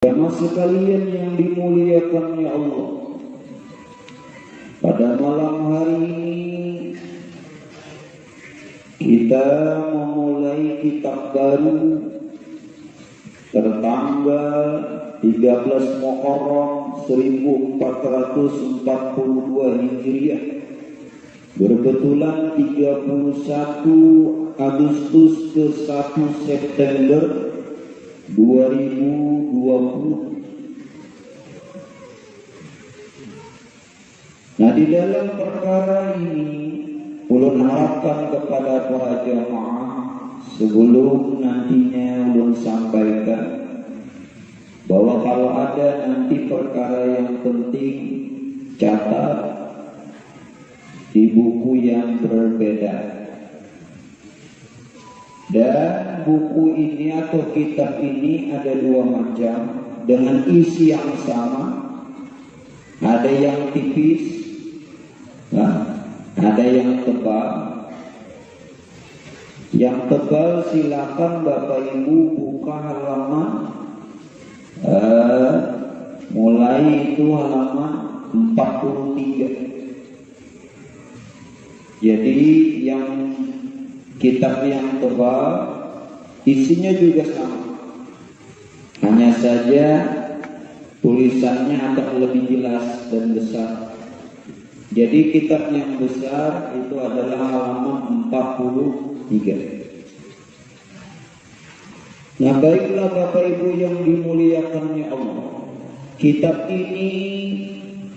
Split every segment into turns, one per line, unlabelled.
Jamaah sekalian yang dimuliakan ya Allah, pada malam hari ini kita memulai kitab baru tertanggal 13 Muharram 1442 Hijriah, berkebetulan 31 Agustus ke 1 September 2020. Nah, di dalam perkara ini ulun harapkan kepada para jamaah sebelum nantinya ulun sampaikan bahwa kalau ada nanti perkara yang penting, catat di buku yang berbeda. Dan buku ini atau kitab ini ada dua macam dengan isi yang sama. Ada yang tipis, nah, ada yang tebal. Yang tebal silakan Bapak Ibu buka halaman mulai itu halaman 43. Jadi yang kitab yang tebal isinya juga sama, hanya saja tulisannya agak lebih jelas dan besar. Jadi kitab yang besar itu adalah halaman 43. Nah, baiklah Bapak Ibu yang dimuliakannya Allah, kitab ini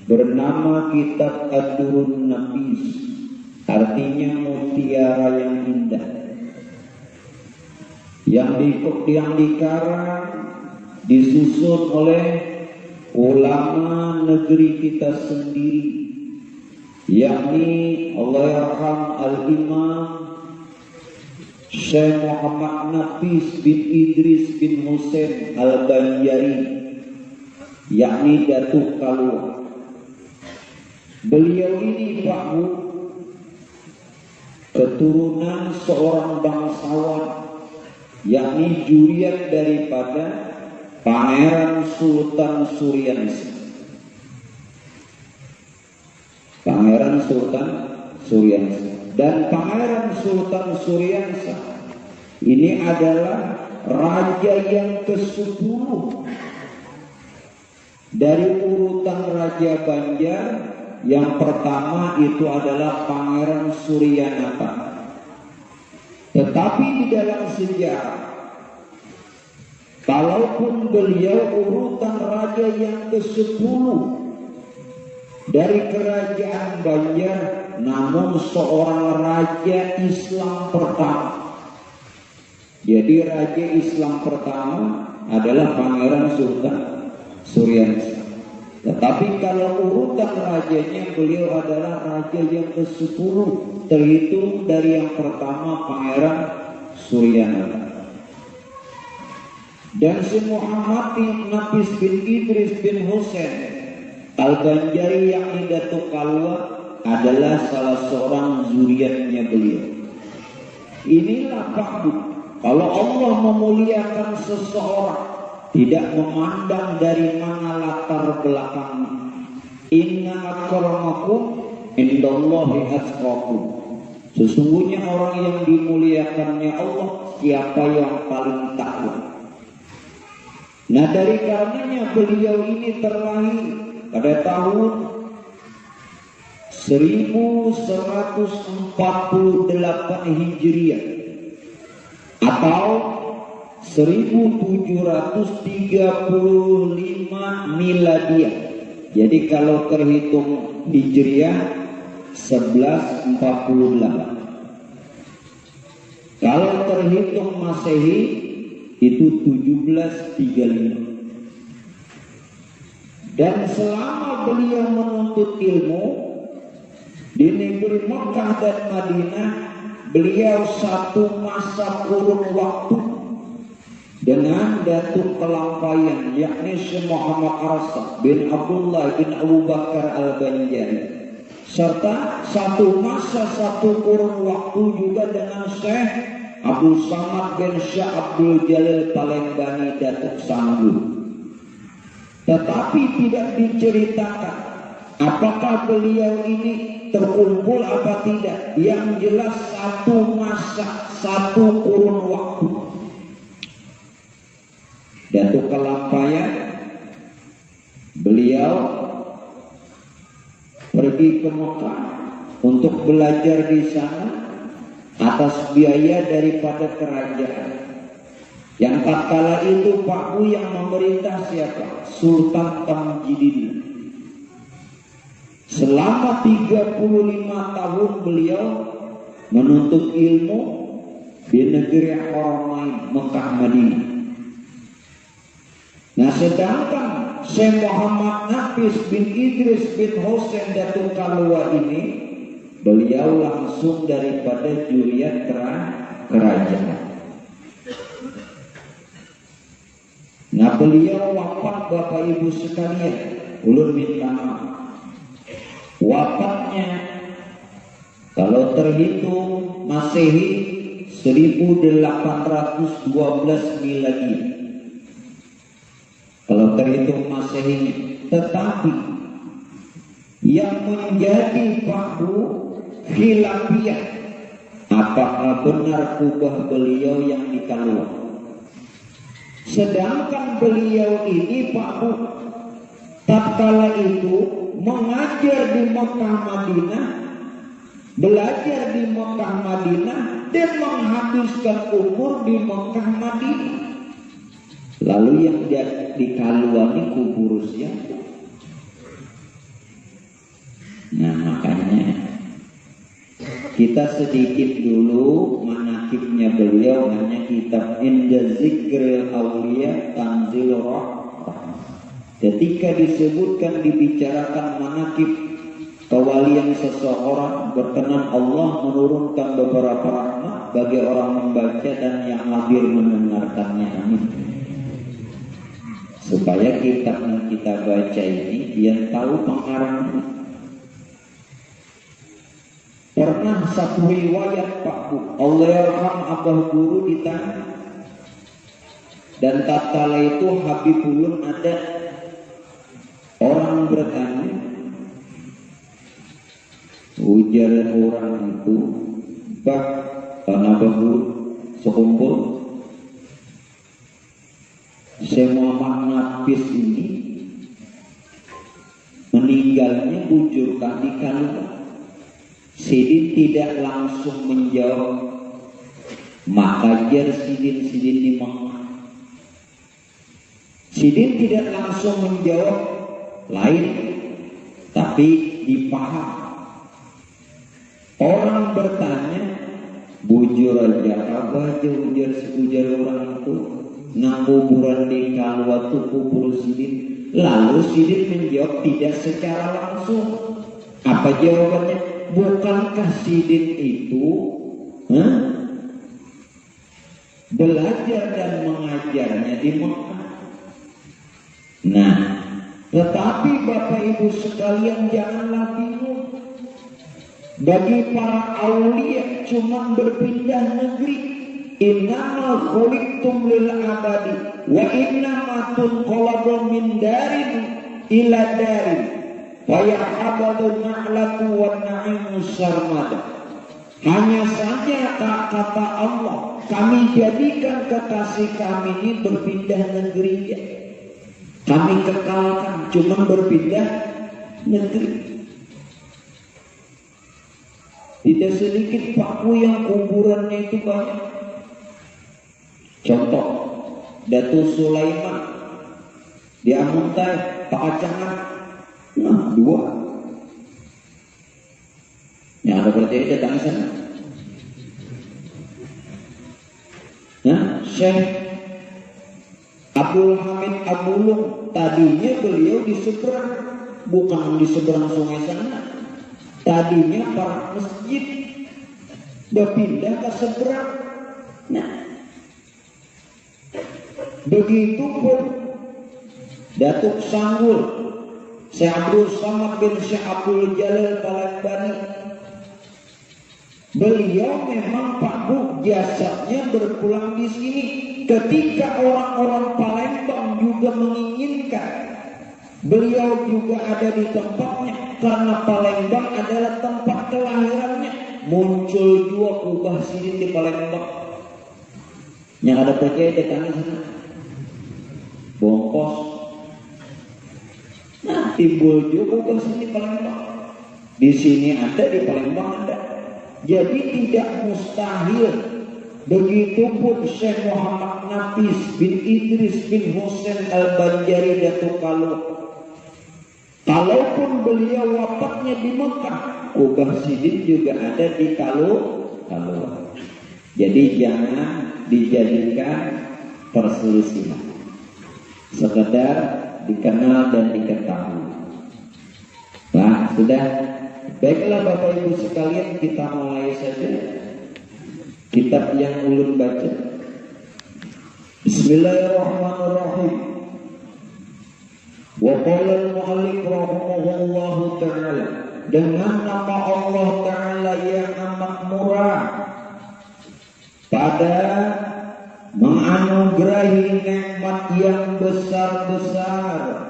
bernama Kitab Ad-Durrun Nafis, artinya mutiara yang indah, yang dikarang disusun oleh ulama negeri kita sendiri, yakni Allahyarham Al-Imam Syekh Muhammad Nafis bin Idris bin Husain Al-Banjari, yakni Datuk Kalua. Beliau ini Pak Bu, keturunan seorang bangsawan, yakni juriat daripada Pangeran Sultan Suryansa. Pangeran Sultan Suryansa. Dan Pangeran Sultan Suryansa ini adalah raja yang ke-10 dari urutan Raja Banjar. Yang pertama itu adalah Pangeran Suryanata. Tetapi di dalam sejarah, kalaupun beliau urutan raja yang ke-10 dari kerajaan Banjar, namun seorang raja Islam pertama. Jadi raja Islam pertama adalah Pangeran Sultan Suryansa. Tetapi kalau urutan rajanya, beliau adalah raja yang ke-10, terhitung dari yang pertama Pangeran Suryanata. Dan si Muhammad bin Nafis bin Idris bin Husain Al-Banjari yakni Datuk Kalua adalah salah seorang zuriatnya beliau. Inilah Pak Bu, kalau Allah memuliakan seseorang tidak memandang dari mana latar belakangnya. Inna akramakum indallahi atqakum. Sesungguhnya orang yang dimuliakannya Allah siapa yang paling takwa. Nah, dari karenanya beliau ini terlahir pada tahun 1148 Hijriah atau 1735 Miladiah. Jadi kalau terhitung Hijriah 1148. Kalau terhitung Masehi itu 1735. Dan selama beliau menuntut ilmu di negeri Mekah dan Madinah, beliau satu masa kurun waktu dengan Datuk Kelampayan, yakni Syekh Muhammad Arsa bin Abdullah bin Abu Bakar Al-Banjari, serta satu masa satu kurun waktu juga dengan Syekh Abdul Samad bin Syekh Abdul Jalil Palembani Datuk Sanggu. tetapi tidak diceritakan apakah beliau ini terkumpul apa tidak. Yang jelas satu masa, satu kurun waktu. Datuk Kalampaya, beliau pergi ke Mekah untuk belajar di sana atas biaya daripada kerajaan. Yang tatkala itu Pak Bu yang memerintah siapa? Sultan Tamjidin. Selama 35 tahun beliau menuntut ilmu di negeri Haramain Mekah Madinah. Nah, sedangkan Syekh Muhammad Nafis bin Idris bin Hussein Datuk Kalua ini, beliau langsung daripada juriat kerajaan. Nah, beliau wafat Bapak Ibu sekalian, ulun minta maaf. Wafatnya kalau terhitung Masehi 1812 Miladi. Kalau terhitung Masehi, tetapi yang menjadi Pak khilafiyah, apakah benar kubah beliau yang di Kalua? Sedangkan beliau ini Pak Bu, tatkala itu mengajar di Mekah Madinah, belajar di Mekah Madinah, dan menghabiskan umur di Mekah Madinah. Lalu yang di Kalua ini kubur siapa? Nah, makanya kita sedikit dulu manakibnya beliau, hanya kitab Inda Zikril Aulia Tanzil Rahmah. Ketika disebutkan, dibicarakan manakib kewalian seseorang, berkenan Allah menurunkan beberapa rahmat bagi orang membaca dan yang hadir mendengarkannya. Amin. Supaya kitab yang kita baca ini dia tahu pengarangnya. Pernah satu riwayat Pak Bu, Allahyarham Abah Guru ditanya, dan tatkala itu Habibulun ada orang bertanya, ujar orang itu, Pak, karena Abah Guru sekumpul Syekh Muhammad Nafis ini meninggalnya bujurkan di Kalua. Sidin tidak langsung menjawab, maka jar Sidin di Mekah. Sidin tidak langsung menjawab lain, tapi dipaham. Orang bertanya, bujur aja apa aja ujar sebujar orang itu, nah kuburan di Kalua itu kubur Sidin. Lalu Sidin menjawab tidak secara langsung. Apa jawabannya? Bukankah Sidin itu belajar dan mengajarnya di Mekah? Nah, tetapi Bapak Ibu sekalian janganlah bingung. Bagi para aulia cuma berpindah negeri. Innama khuliqtum lil abadi wa innama tunqalabu min darin ila darin. Faya'abadu na'latu wa na'imu sarmada. Hanya saja kata Allah, kami jadikan kekasih kami ini berpindah negeri. Kami kekalkan, cuma berpindah negeri. Tidak sedikit Pak Bu yang kuburannya itu banyak. Contoh, Datuk Sulaiman di Amuntai, Pak Acangan. Nah, 2. Yang ada berarti datang sana. Nah, Syekh Abdul Hamid Abulung, tadinya beliau di seberang, bukan di seberang sungai sana. Tadinya para masjid berpindah ke seberang. Nah, begitu pun Datuk Sanggul Syekh Abdul Samad bin Syekh Abdul Jalal Palembani. Beliau memang Pak Bu jasadnya berpulang di sini. Ketika orang-orang Palembang juga menginginkan Beliau juga ada di tempatnya karena Palembang adalah tempat kelahirannya. Muncul dua Kubah Sidin di Palembang. Yang ada percaya dekat sana Bongkos. Nah, timbul juga Kubah Sidin di Palembang. Di sini ada, di Palembang ada. Jadi tidak mustahil. Begitupun Syekh Muhammad Nafis bin Idris bin Husain Al-Banjari Datuk Kalu. Kalaupun beliau wafatnya di Mekah, Kubah Sidin juga ada di Kalu. Jadi jangan dijadikan perselisihan, sekedar dikenal dan diketahui. Nah, sudah. Baiklah Bapak Ibu sekalian, kita mulai saja kitab yang ulun baca. Bismillahirrahmanirrahim. Wa qala al-mu'allif rahimahullahu ta'ala, dengan nama Allah Ta'ala yang amat murah pada menganugerahi nikmat yang besar-besar,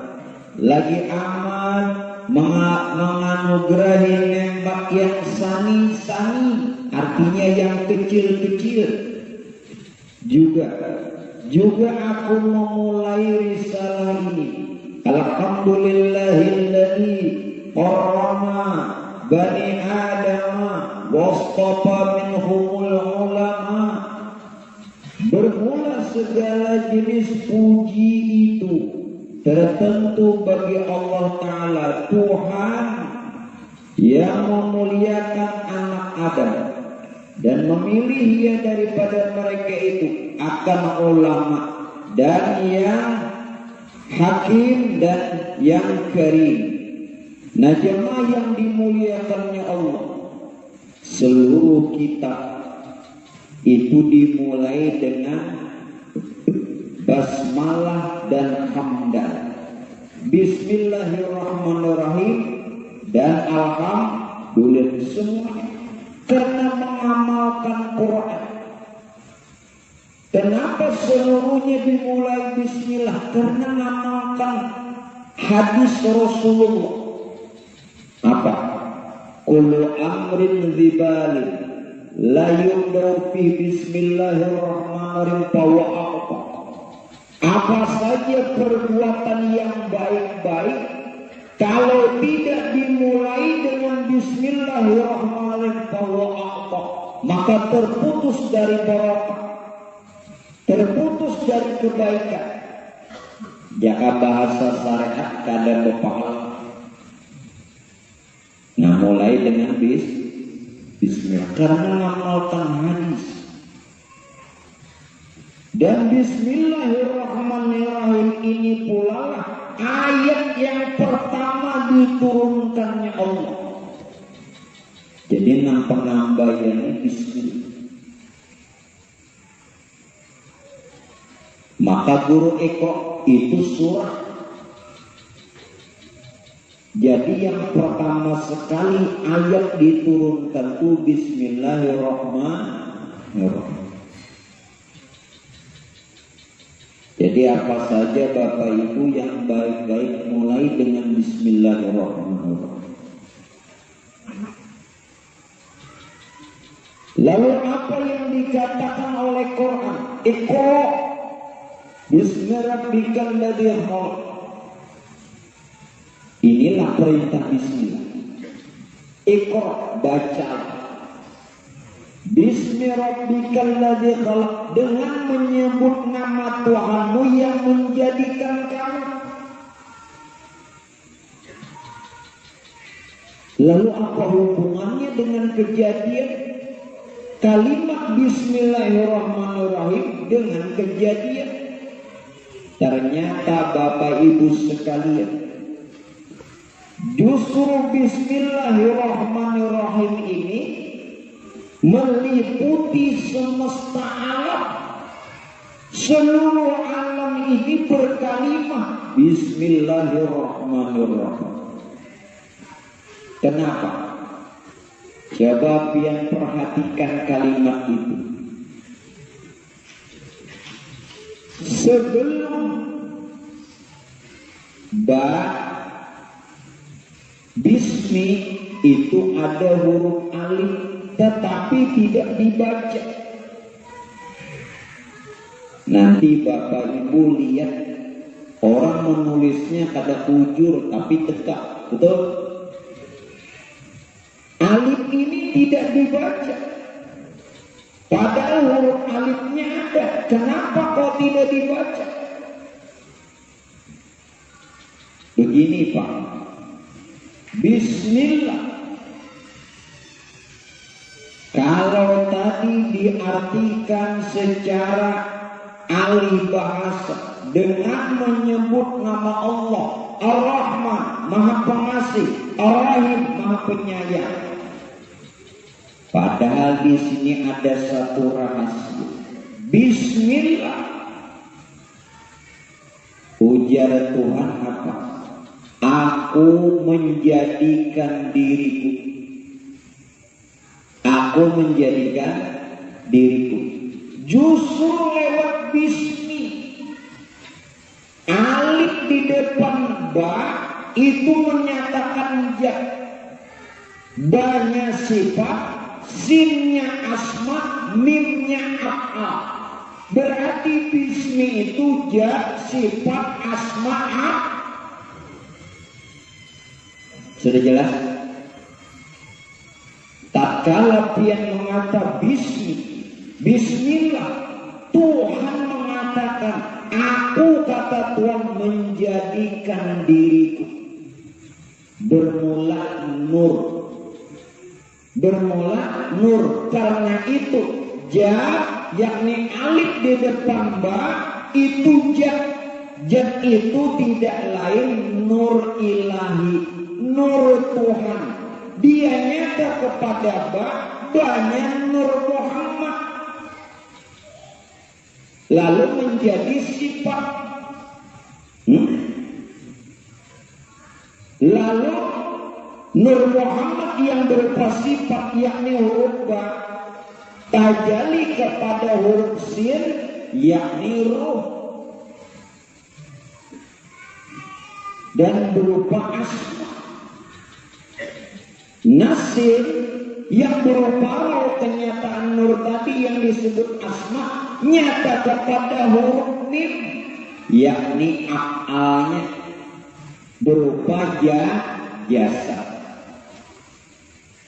lagi amat menganugerahi nikmat yang sani-sani, artinya yang kecil-kecil. Juga aku memulai risalah ini, alhamdulillahilladzi qarrama bani adama wastafa minhumul ulama. Bermula segala jenis puji itu tertentu bagi Allah Ta'ala, Tuhan yang memuliakan anak Adam dan memilih ia daripada mereka itu akan ulama dan yang hakim dan yang karim. Nah, jemaah yang dimuliakannya Allah, seluruh kitab itu dimulai dengan basmalah dan hamdalah, bismillahirrahmanirrahim dan alhamdulillah, semuanya karena mengamalkan Quran. Kenapa seluruhnya dimulai bismillah? Karena mengamalkan hadis Rasulullah. Apa? Kullu amrin dzibali la yubda'u fi bismillahirrahmanirrahim fa apa saja perbuatan yang baik-baik, kalau tidak dimulai dengan bismillahirrahmanirrahim, maka terputus dari barokah, terputus dari kebaikan. Jika bahasa syariat kadang berpahala. Nah, mulai dengan bismillah karena mengamalkan hadis. Dan bismillahirrahmanirrahim ini pula ayat yang pertama diturunkannya Allah. Jadi nambah yang bismillah. Maka guru Eko itu surah. Jadi yang pertama sekali ayat diturunkan itu bismillahirrahmanirrahim. Jadi apa saja Bapak Ibu yang baik-baik mulai dengan bismillahirrahmanirrahim. Lalu apa yang dikatakan oleh Quran? Iqra bismi rabbikal ladzi khalaq. Inilah perintah bismillah. Iqra, baca. Bismi rabbikal ladzi khalaq, dengan menyebut nama Tuhanmu yang menjadikan kamu. Lalu apa hubungannya dengan kejadian? Kalimat bismillahirrahmanirrahim dengan kejadian. Ternyata Bapak Ibu sekalian, justru bismillahirrahmanirrahim ini meliputi semesta alam. Seluruh alam ini berkalimah bismillahirrahmanirrahim. Kenapa? Coba pian perhatikan kalimat itu. Sebelum Ba, bismi itu ada huruf alif tetapi tidak dibaca. Nanti Bapak Ibu lihat orang menulisnya kada ujur tapi tegak, betul? Alif ini tidak dibaca. Padahal huruf alifnya ada. Kenapa kok tidak dibaca? Begini Pak, Bismillah. Kalau tadi diartikan secara ahli bahasa dengan menyebut nama Allah, Ar-Rahman, Maha Pengasih, Ar-Rahim, Maha Penyayang. Padahal di sini ada satu rahasia. Bismillah. Ujar Tuhan apa? Aku menjadikan diriku. Aku menjadikan diriku. Justru lewat bismi. Alif di depan ba itu menyatakan ja. Ba-nya sifat, sinnya asma, mimnya af'al. Berarti bismi itu ja, sifat, asma, sudah jelas? Tatkala pian mengata bismi, bismillah, Tuhan mengatakan, aku kata Tuhan menjadikan diriku. Bermula nur. Bermula nur. Karena itu ja, yakni alif di depan ba, itu ja. Ja itu tidak lain nur ilahi, nur Tuhan. Dia nyata kepada ba, banyak nur Muhammad. Lalu menjadi sifat. Lalu nur Muhammad yang berupa sifat yakni huruf ba tajali kepada huruf sin yakni ruh dan berupa asma. Nasir yang berupa roh, kenyataan nur tadi yang disebut asma nyata kepada huruf mim yakni af'alnya berupa jasa.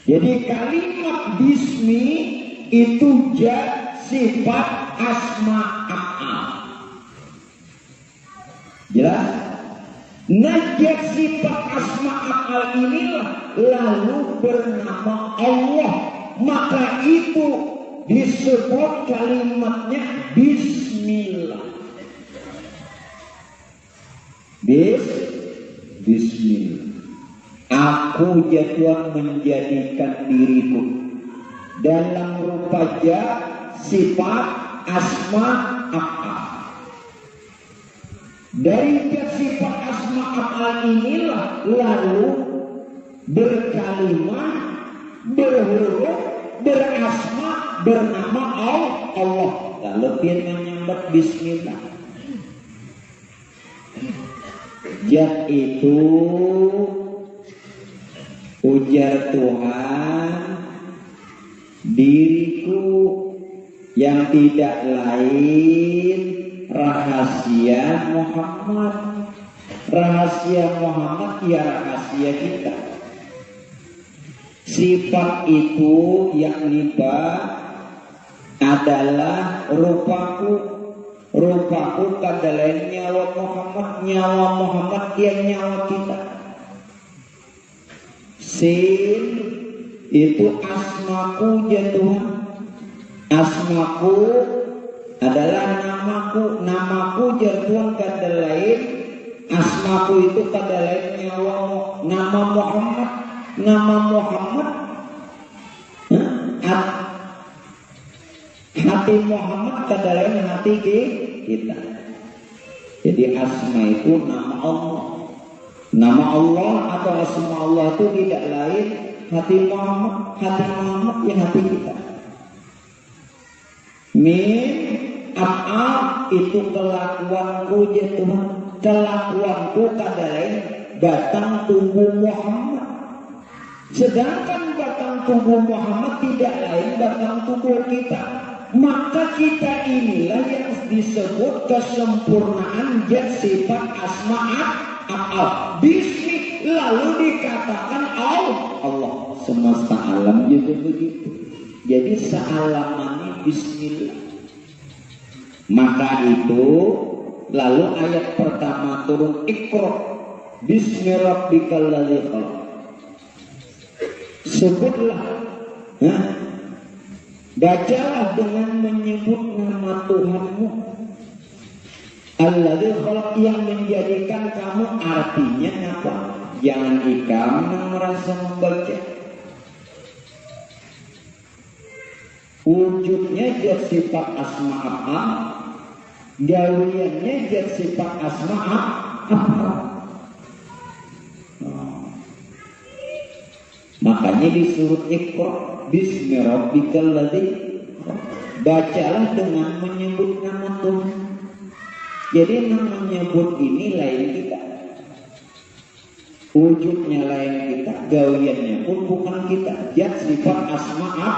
Jadi kalimat bismi itu ja, sifat, asma, af'al. Jelas? Najak sifat asma af'al inilah lalu bernama Allah. Maka itu disebut kalimatnya bismillah. Bismillah. Aku jatuh menjadikan diriku dalam rupa ja, sifat, asma, af'al. Dari sifat asma af'al inilah lalu berkalimah, berhuruf, berasma, bernama Allah. Lalu dia menyambat bismillah. Jat itu ujar Tuhan diriku yang tidak lain rahasia Muhammad. Rahasia Muhammad ya rahasia kita. Sifat itu yakni ba adalah rupaku. Rupaku adalah nyawa Muhammad. Nyawa Muhammad dia nyawa kita. Sin itu asmaku ya Tuhan. Asmaku adalah namaku. Namaku ya Tuhan kata lain. Asmaku itu kata lain nyawa nama Muhammad. Nama Muhammad hati Muhammad kata lain hati kita. Jadi asma itu nama Allah. Nama Allah atau asma Allah itu tidak lain hati Muhammad. Hati Muhammad ya hati kita. Min af'al itu kelakuanku ya Tuhan. kelakuanku kada lain batang tubuh Muhammad. Sedangkan batang tubuh Muhammad tidak lain batang tubuh kita. Maka kita inilah yang disebut kesempurnaan zat sifat asma Allah. Bismi lalu dikatakan Allah. Semesta alam juga begitu. Jadi sealamannya bismillah. Maka itu lalu ayat pertama turun Iqra bismi rabbikal ladzi khalaq. Sebutlah, bacalah dengan menyebut nama Tuhanmu alladzi khalaq, yang menjadikan kamu. Artinya apa? Jangan kamu merasa membaca. Wujudnya zat sifat asma Allah, gawiannya zat sifat asma Allah. Makanya disuruh Iqra bismi rabbikal ladzi, bacalah dengan menyebut nama Tuhan. Jadi menyebut ini lain kita, wujudnya lain kita, gawiannya pun bukan kita. Zat sifat asma Allah,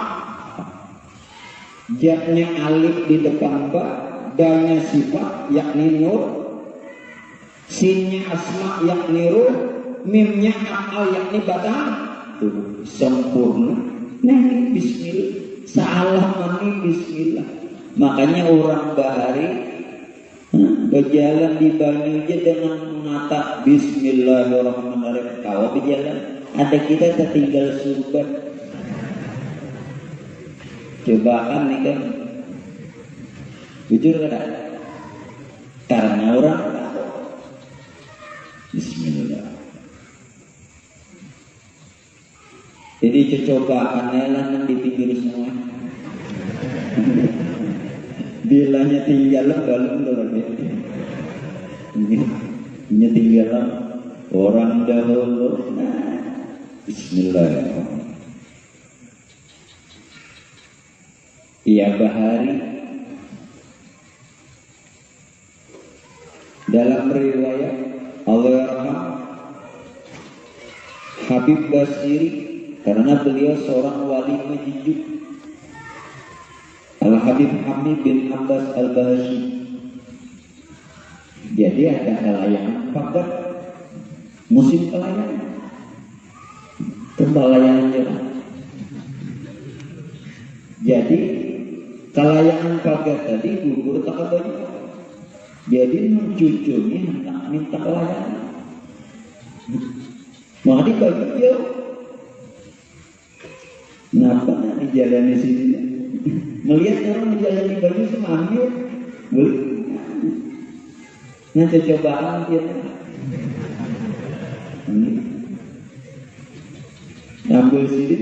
zatnya alif di depan ba, danya sifat yakni nur, sinnya asma yakni ruh, mimnya akal yakni batang. Tuh, sempurna. Nah ini bismillah, salah ini bismillah. Makanya orang bahari berjalan di Banyu dengan menata bismillahirrahmanirrahim. Kalau berjalan, ada kita tertinggal surga. Cobaan nih kan, jujur kan? Karena orang bismillah. Jadi cobaan elan di pinggir semua. Bilanya tinggal balon lagi. Ini tinggalan orang dahulu. Bismillahirrahmanirrahim. Iya bahari. Dalam riwayat Allahyarham Habib Basiri, karena beliau seorang wali majid, Al-Habib Hamid bin Abbas Al-Bahashi. Jadi ada kelayangan pagar musim kelayangan, kelayangan jalan. Jadi kelayangan pagar tadi gugur tak banyak. Jadi mencucunya minta kelayangan. Maka dibagi dia. Kenapa di jalan di sini? Melihat orang di jalan di Banyu sama ambil, boleh. Nanti cobaan dia. Ambil sini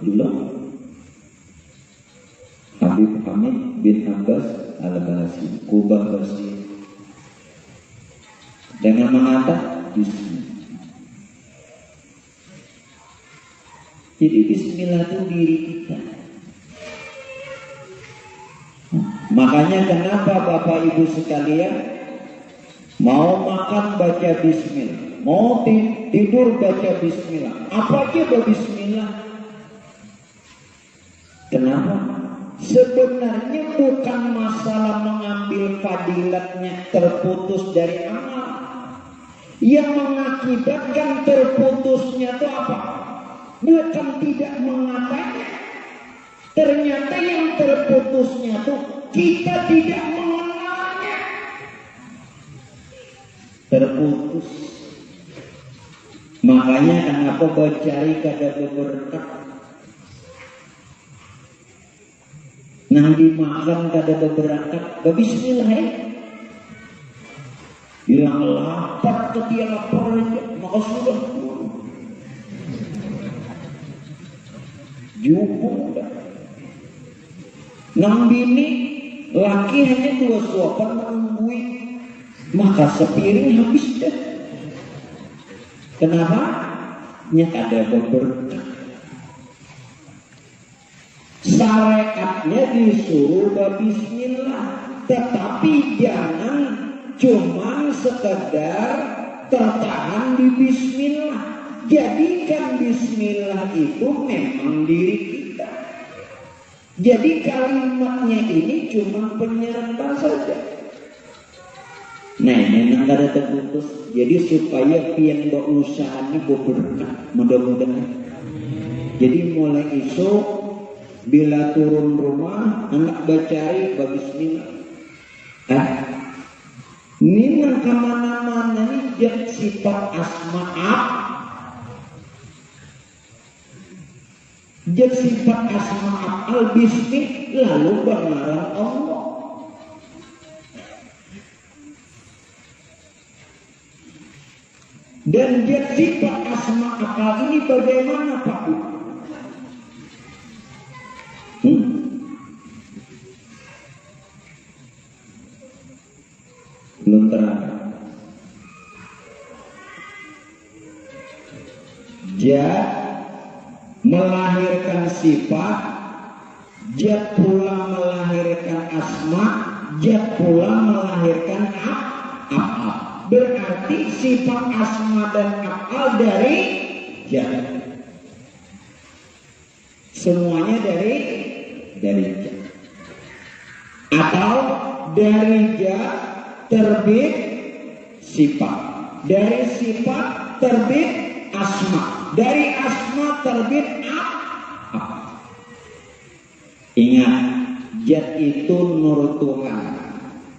pulang. Habib Hamid bin Abbas Al-Bahasi, Kubah bersih. Dengan mengatakan bismillah. Jadi bismillah itu diri kita. Makanya kenapa Bapak Ibu sekalian mau makan baca bismillah, mau tidur baca bismillah, apa aja bismillah. Kenapa? Sebenarnya bukan masalah mengambil fadilatnya terputus dari amal. Yang mengakibatkan terputusnya itu apa? Bukan tidak mengatanya. Ternyata yang terputusnya itu kita tidak mengenalnya. Terputus. Makanya kenapa kau cari kada berkat? Nang dimakan kada berkat, bismillah ya. Bilang lapar ke dia lapar aja, maka sudah jupuk dah. Nang bini laki hanya 2 suapan menunggui, maka sepiring habis dah. Kenapa? Nya kada berkat. Syariatnya disuruh bismillah, tetapi jangan cuman sekedar tertahan di bismillah. Jadikan bismillah itu memang diri kita. Jadi kalimatnya ini cuma penyerta saja. Nah, memang ada terputus. Jadi supaya pian berusaha ini berkah, mudah-mudahan. Jadi mulai esok bila turun rumah anak bacari bismillah. Ini kemana-mana ini jadi sifat asma'ah. Jadi sifat asma'ah al-bismi lalu pengarang Allah. Dan dia sifat asma akal ini bagaimana Pak? Belum terang. Dia melahirkan sifat, dia pula melahirkan asma, dia pula melahirkan af'al. Berarti sifat asma dan af'al dari jah. Semuanya dari jah. Atau dari jah terbit sifat. Dari sifat terbit asma. Dari asma terbit af'al. Ingat, zat itu nur Tuhan.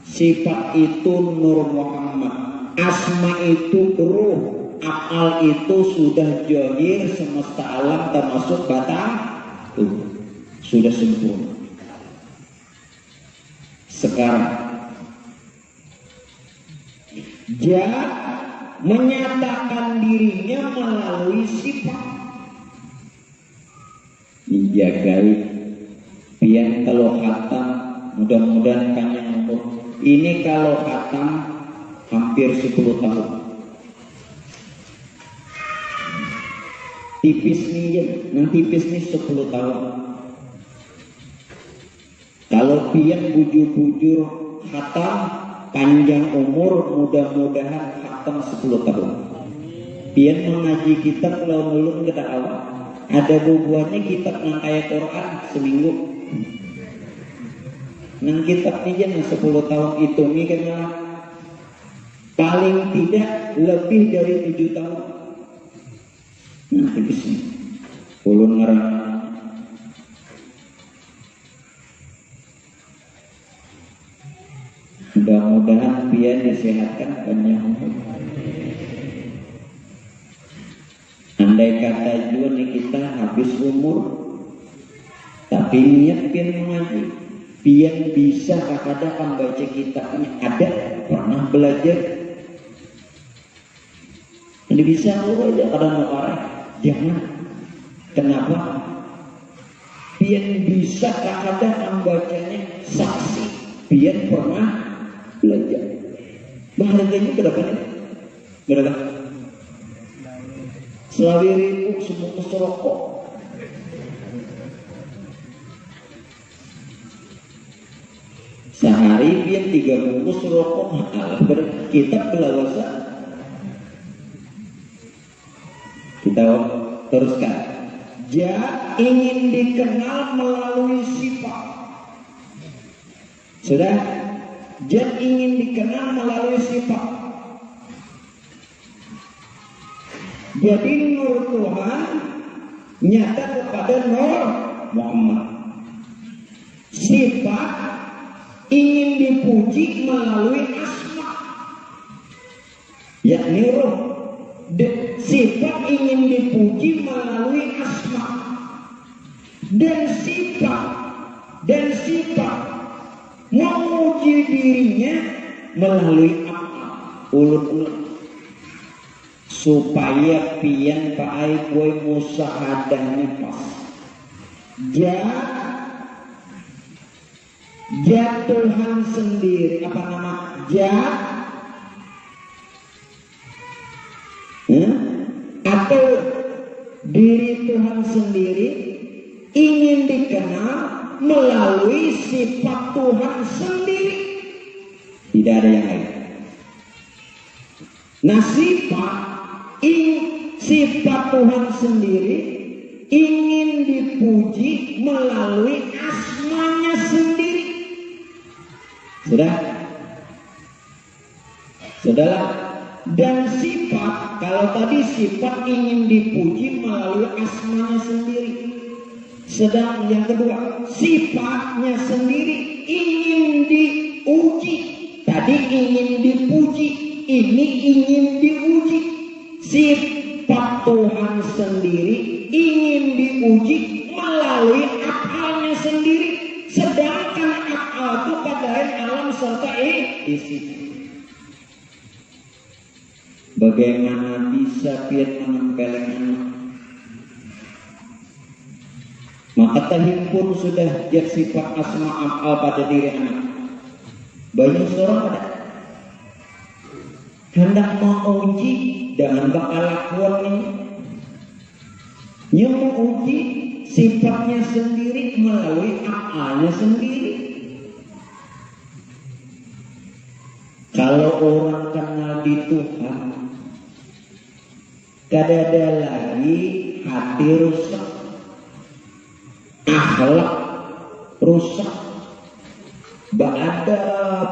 Sifat itu nur Muhammad. Asma itu ruh, af'al itu sudah zahir semesta alam termasuk batang tubuh. Sudah sempurna. Sekarang dia menyatakan dirinya melalui sifat. Dijagai biar kalau khatam mudah-mudahan kanyang untuk ini kalau khatam hampir 10 tahun. Tipis nih ya, nanti tipis nih 10 tahun. Kalau pian bujur-bujur khatam panjang umur, mudah-mudahan khatam 10 tahun. Pian mengaji kitab kalau belum kita awal. Ada bubuhannya kitab nang ayat Quran seminggu. Nang kitab nih ya 10 tahun itu nih kena paling tidak lebih dari 7 tahun. Nah, tipis nih. Ulun ngerang. Mudah-mudahan pian disehatkan banyak. Andai kata juga nih kita habis umur, tapi niat pian mengaji, pian bisa kadang-kadang baca kitabnya ada pernah belajar. Ini bisa aja kadang orang jangan. Kenapa? Pian bisa kadang-kadang bacanya saksi. Pian pernah belajar. Bahagiannya berapa nih? Berapa? Selawi ribu semua serokok. Sehari pian 3 bungkus rokok. Kita belawasa. Kita teruskan. Dia ingin dikenal melalui sifat. Sudah? Dia ingin dikenal melalui sifat. Jadi nur Tuhan nyata kepada nur Muhammad. Sifat ingin dipuji melalui asma, yakni ruh. Sifat ingin dipuji melalui asma, dan sifat memuji dirinya melalui ulut-ulut. Supaya pian paai boy musahadahnya pas. Ja Tuhan sendiri apa nama? Atau diri Tuhan sendiri ingin dikenal melalui sifat Tuhan sendiri. Tidak ada yang lain. Nah, sifat Tuhan sendiri ingin dipuji melalui asmanya sendiri. Saudara, dan sifat, kalau tadi sifat ingin dipuji melalui asmanya sendiri. Sedang yang kedua, sifatnya sendiri ingin diuji. Tadi ingin dipuji, ini ingin diuji. Sifat Tuhan sendiri ingin diuji melalui akalnya sendiri. Sedangkan akal itu kadang alam serta isi. Bagaimana bisa Piet menempeleng anak? Maka terhimpun sudah jadi sifat asma af'al pada diri anak. Banyak seorang ada hendak menguji dengan bakal lakuan ini, yang menguji sifatnya sendiri melalui af'alnya sendiri. Kalau orang kenal di Tuhan, kada ada lagi hati rusak, akhlak rusak, beradab,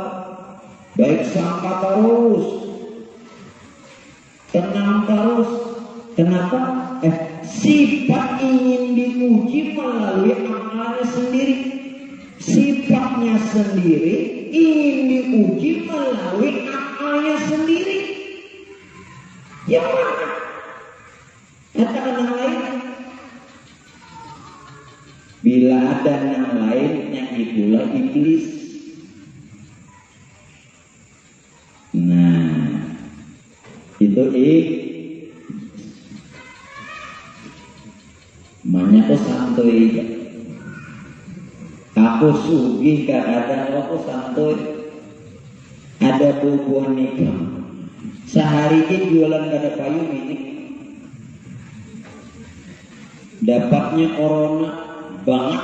baik sangka terus, tenang terus. Kenapa? Sifat ingin diuji melalui akalnya sendiri. Sifatnya sendiri ingin diuji melalui akalnya sendiri. Yang mana? Ada anak lain. Bila ada anak lain, yang itulah iblis. Nah, itu banyak kok santuy. Aku sugih kadang aku santuy. Ada bubuhan nikah. Sehari ini jualan kada payu ini. Dapatnya corona banget.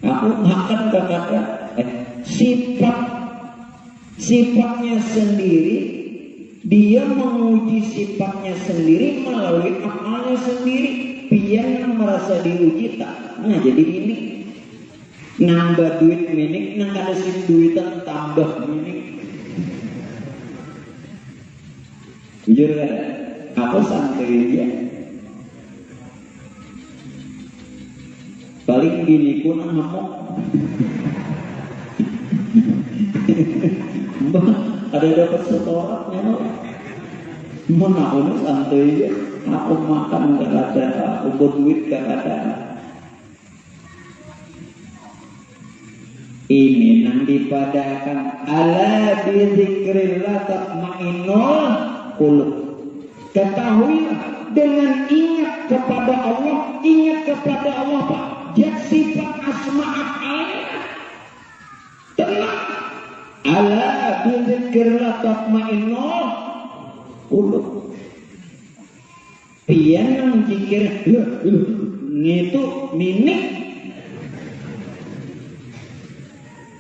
Aku makan kakak. Sifatnya sendiri, dia menguji sifatnya sendiri melalui akalnya sendiri. Biar yang merasa diuji tak, nah jadi minik. Nambah duit minik, nang ada sim duitan tambah minik. Jujur kan, aku santai dia. Paling gini pun ngomong. Mbak, ada dapat setoraknya loh. Mana aku santai aja. Aku makan gak ada, aku berduit gak ada. Ini yang dipadakan ala bizikrillah tatma'innul qulub. Ketahuilah dengan ingat kepada Allah, Pak. Jadi sifat asma af'alnya. Tenang. Ala bizikrillah tatma'innul qulub. Pian yang jikir itu minik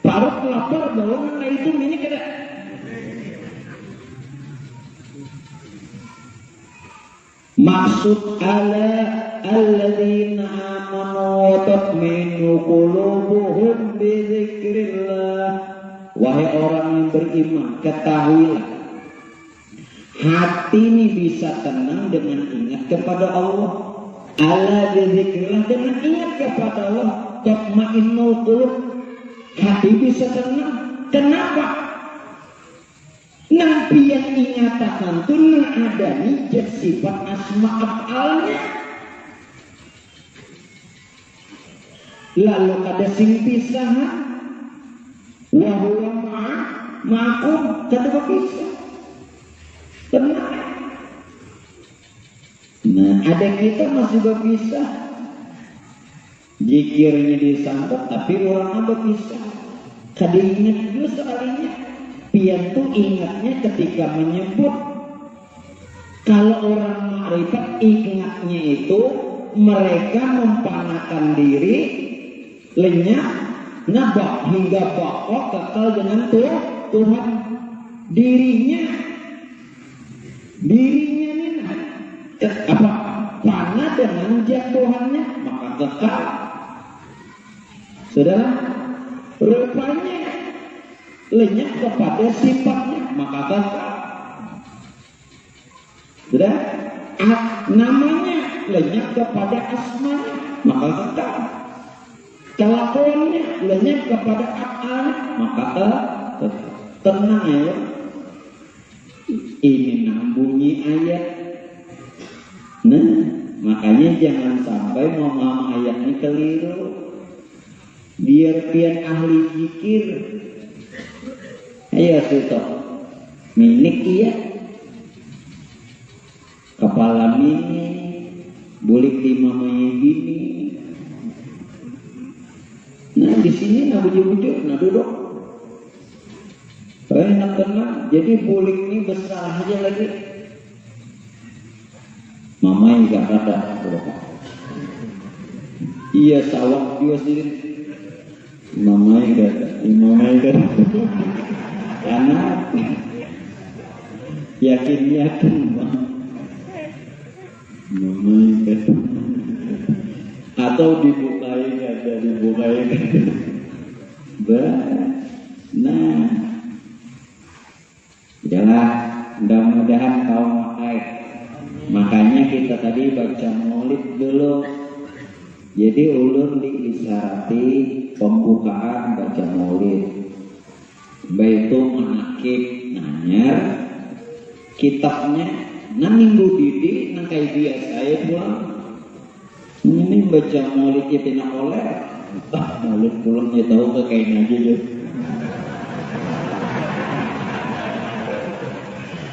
parut lapar bawang itu minik ada. Maksud ala alladzina amanu wa tatma'innu qulubuhum bi dzikrillah. Wahai orang yang beriman, ketahuilah hati ini bisa tenang dengan ingat kepada Allah. Ala bizikrillah, dengan ingat kepada Allah. Tatma'innul qulub, hati bisa tenang. Kenapa? Nabi yang ingatakan itu ada nih sifat asma af'alnya. Lalu ada sing pisahan. Wa huwa ma'akum, kata bisa. Tenang. Nah, ada kita masih bisa. Jikirnya disangkut, tapi orang bisa. Kada ingat juga sekalinya. Pian tuh ingatnya ketika menyebut. Kalau orang ma'rifat ingatnya itu mereka mempanakan diri, lenyap, nabak hingga bakok kekal dengan Tuhan. dirinya nih apa fana dengan jatuhannya, maka kekal. Saudara, rupanya lenyap kepada sifatnya, maka kekal. Saudara, namanya lenyap kepada asmanya, maka kekal. Kelakuannya lenyap kepada af'alnya, maka kekal. Tenang ya, ini bunyi ayat. Nah, makanya jangan sampai memaham ayat ini keliru. Biar pian ahli zikir. Ayo suto, minik iya. Kepala mini, bulik di mamanya bini. Nah di sini nak bujuk-bujuk, nak duduk. Enak tenang, jadi bulik ini besar aja lagi. Mama yang gak ada. Iya sawah juga sendiri. Mama yang gak ada. Mama yang gak ada. Anak yakin Mama yang gak ada. Atau dibukain ada dibukain. Nah, udahlah, mudah-mudahan kau makai. Makanya kita tadi baca maulid dulu. Jadi ulun diisyarati pembukaan baca maulid. Baitu manakib nanyar kitabnya nang minggu didi nang kayak biasa ya pulang. Ini baca maulid ya tina oleh. Maulid pulang ya tahu ke kain aja ya.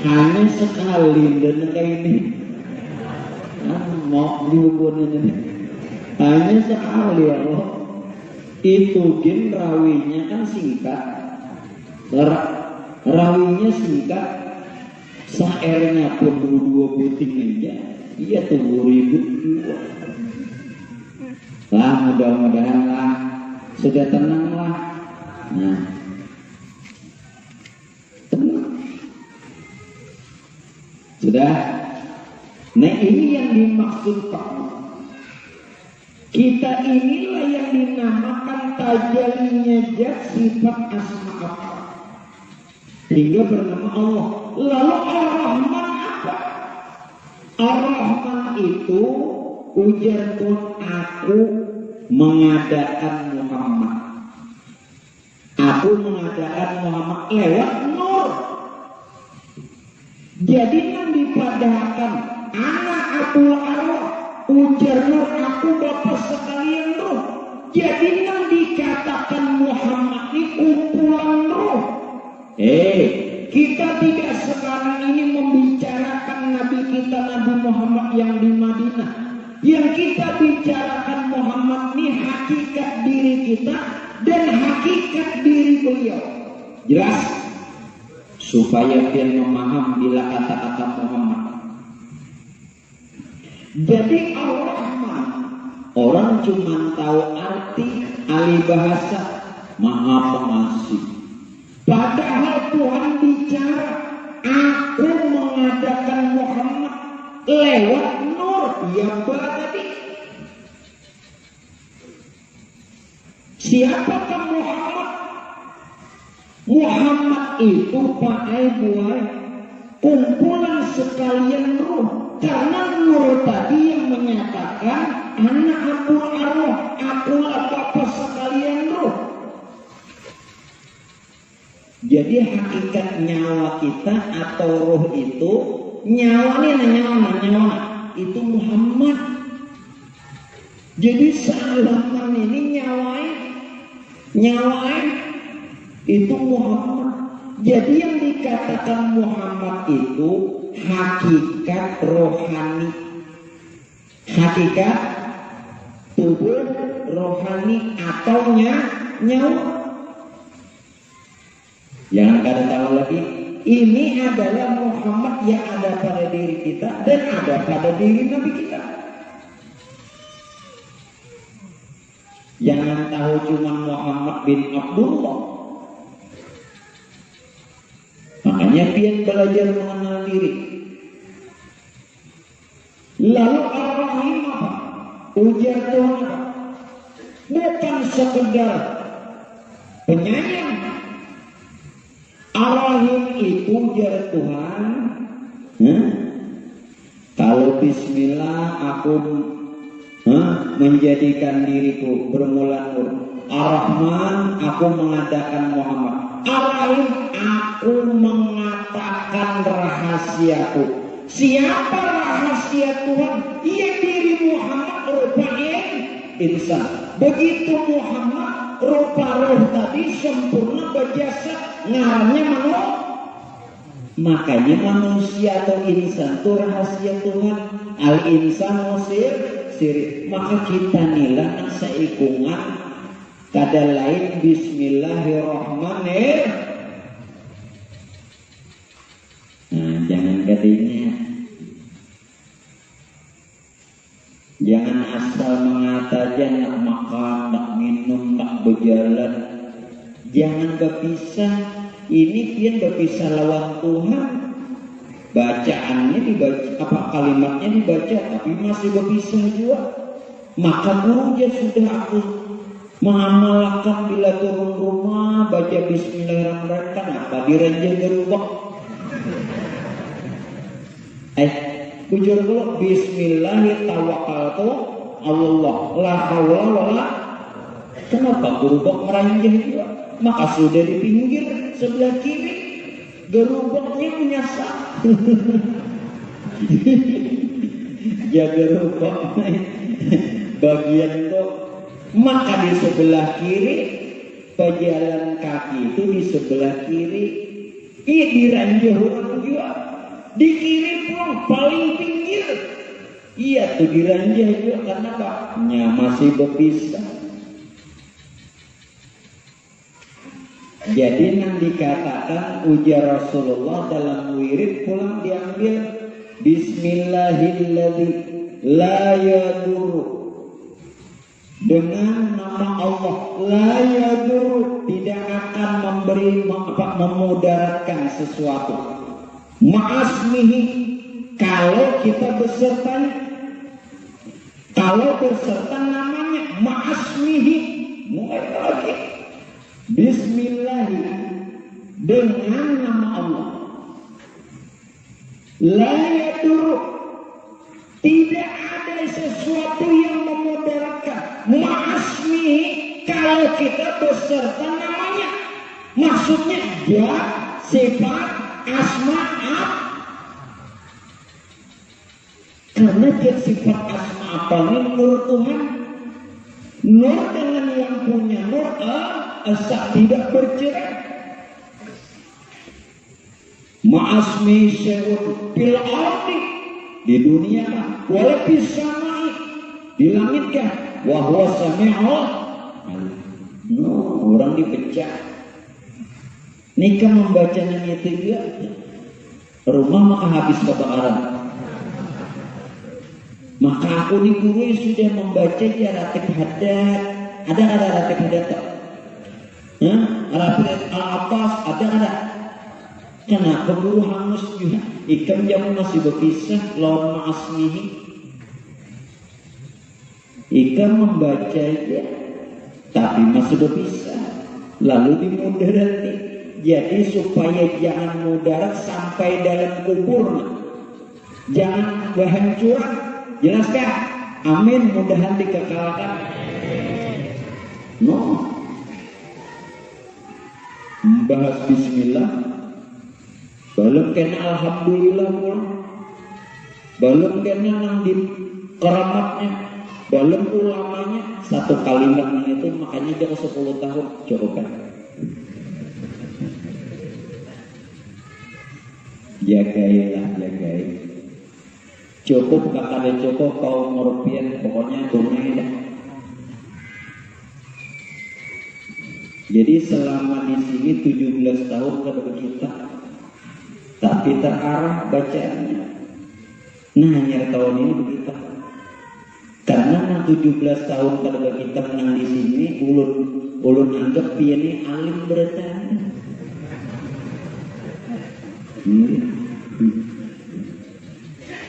Hanya sekali dan kayak ini. Mau dihubungin ini. Hanya sekali ya Allah. Itu gin rawinya kan singkat. Rawinya singkat. Saernya pun 2 buting aja. Iya tuh 2.000 juga. Lah mudah-mudahan lah. Sudah tenang lah. Nah. Sudah. Nah ini yang dimaksudkan. Kita inilah yang dinamakan tajallinya zat sifat asma Allah. Hingga bernama Allah. Lalu Ar-Rahman apa? Ar-Rahman itu ujar pun aku mengadakan Muhammad. Aku mengadakan Muhammad lewat nur. Jadi yang dipadahkan anak Abdul Arwah ujar nur aku bapak sekalian roh. Jadi yang dikatakan Muhammad ini kumpulan roh. Kita tidak sekarang ini membicarakan Nabi kita Nabi Muhammad yang di Madinah. Yang kita bicarakan Muhammad ini hakikat diri kita dan hakikat diri beliau. Jelas? Supaya dia memaham bila kata-kata Muhammad. Jadi Ar-Rahman, orang cuma tahu arti ahli bahasa, maha pengasih. Padahal Tuhan bicara, aku mengadakan Muhammad lewat nur yang tadi. Siapakah Muhammad? Muhammad itu pakai buah kumpulan sekalian ruh. Karena nur tadi yang menyatakan anak aku arwah, akulah bapak sekalian ruh. Jadi hakikat nyawa kita atau roh itu nyawa itu Muhammad. Jadi salaman ini nyawain itu Muhammad. Jadi yang dikatakan Muhammad itu hakikat rohani, hakikat tubuh rohani atau nyawa. Jangan kada tahu lagi, ini adalah Muhammad yang ada pada diri kita dan ada pada diri Nabi kita. Jangan tahu cuma Muhammad bin Abdullah. Makanya pian belajar mengenal diri. Lalu Ar-Rahim apa? Ujar Tuhan apa? Bukan sekedar penyayang. Ar-Rahim itu ujar Tuhan, kalau bismillah aku menjadikan diriku bermula nur. Ar-Rahman aku mengadakan Muhammad. Ar-Rahim aku mengatakan rahasiaku. Siapa rahasia Tuhan? Ia diri Muhammad rupanya insan. Begitu Muhammad rupa roh tadi sempurna berjasa ngarannya manusia. Makanya manusia atau insan itu rahasia Tuhan. Al-insan musir siri. Maka kita nilai seikungan kada lain bismillahirrahmanirrahim. Nah, jangan katanya, jangan asal mengatakan nak makan, nak minum, nak berjalan. Jangan berpisah. Ini pian berpisah lawan Tuhan. Bacaannya dibaca, kalimatnya dibaca, tapi masih berpisah juga. Maka gurunya sudah aku mengamalkan bila turun rumah baca bismillahirrahmanirrahim. Kenapa diranjang gerubak? Bujur dulu bismillahirrahmanirrahim. Allah la haula wala. Kenapa gerubak meranjang juga? Maka sudah di pinggir sebelah kiri gerubaknya menyasar. Ya gerubak bagian itu. Maka di sebelah kiri pejalan kaki itu di sebelah kiri. Iya diranjang juga. Di kiri pun paling pinggir. Iya tuh diranjang juga karena baknya masih berpisah. Jadi yang dikatakan ujar Rasulullah dalam wirid pulang diambil Bismillahilladzi la yadurru, dengan nama Allah la yadurru, tidak akan memberi memudaratkan sesuatu. Ma'asmihi, kalau kita besertanya, kalau beserta namanya ma'asmihi. Mulai lagi Bismillah dengan nama Allah. La yadurru, tidak ada sesuatu yang memudaratkan. Ma'asmihi, kalau kita beserta namanya. Maksudnya ya, sifat, asma, karena dia sifat asma apa ini nur Tuhan. Nur dengan yang punya nur asa tidak bercerai. Ma'asmi syai'un fil ardi, di dunia wala fis samai, di langit kan, wa huwa sami'ul alim. Orang dipecah. Nikah membacanya itu juga. Rumah maka habis kebakaran. Maka aku di guru sudah membaca ya ratib hadat. Ada ratib hadat tak? Ratib al-atas ada. Kenapa guru hangus juga? Ikan jam masih berpisah lawan ma'asmihi. Ikan membaca ya, tapi masih berpisah. Lalu dimudarati. Jadi supaya jangan mudarat sampai dalam kubur. Jangan kehancuran. Jelaskah? Amin, mudahan dikekalkan. No. Membahas bismillah. Belum kena alhamdulillah pun. Belum kena nangdim keramatnya. Belum ulamanya. Satu kalimatnya itu makanya dia 10 tahun. Coba. Jagailah, jagai. Cukup kakak cukup kau merupian pokoknya tunai dah. Jadi selama di sini 17 tahun kepada kita, tapi terarah bacaannya. Nah hanya tahun ini begitu. Karena 17 tahun kepada kita menang di sini, ulun anggap dia ini alim bertanya.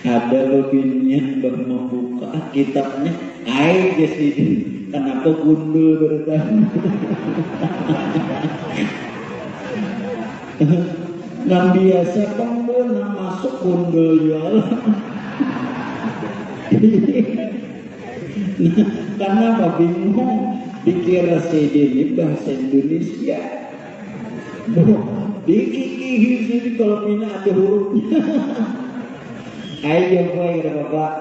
Ada beginian baru membuka kitabnya aja sih, kenapa gundul bertahan. Nggak biasa pembun masuk gundul ya. Karena apa bingung dikira CD ini bahasa Indonesia. Dikikihi sini kalau mina ada hurufnya. Ayo baik Bapak,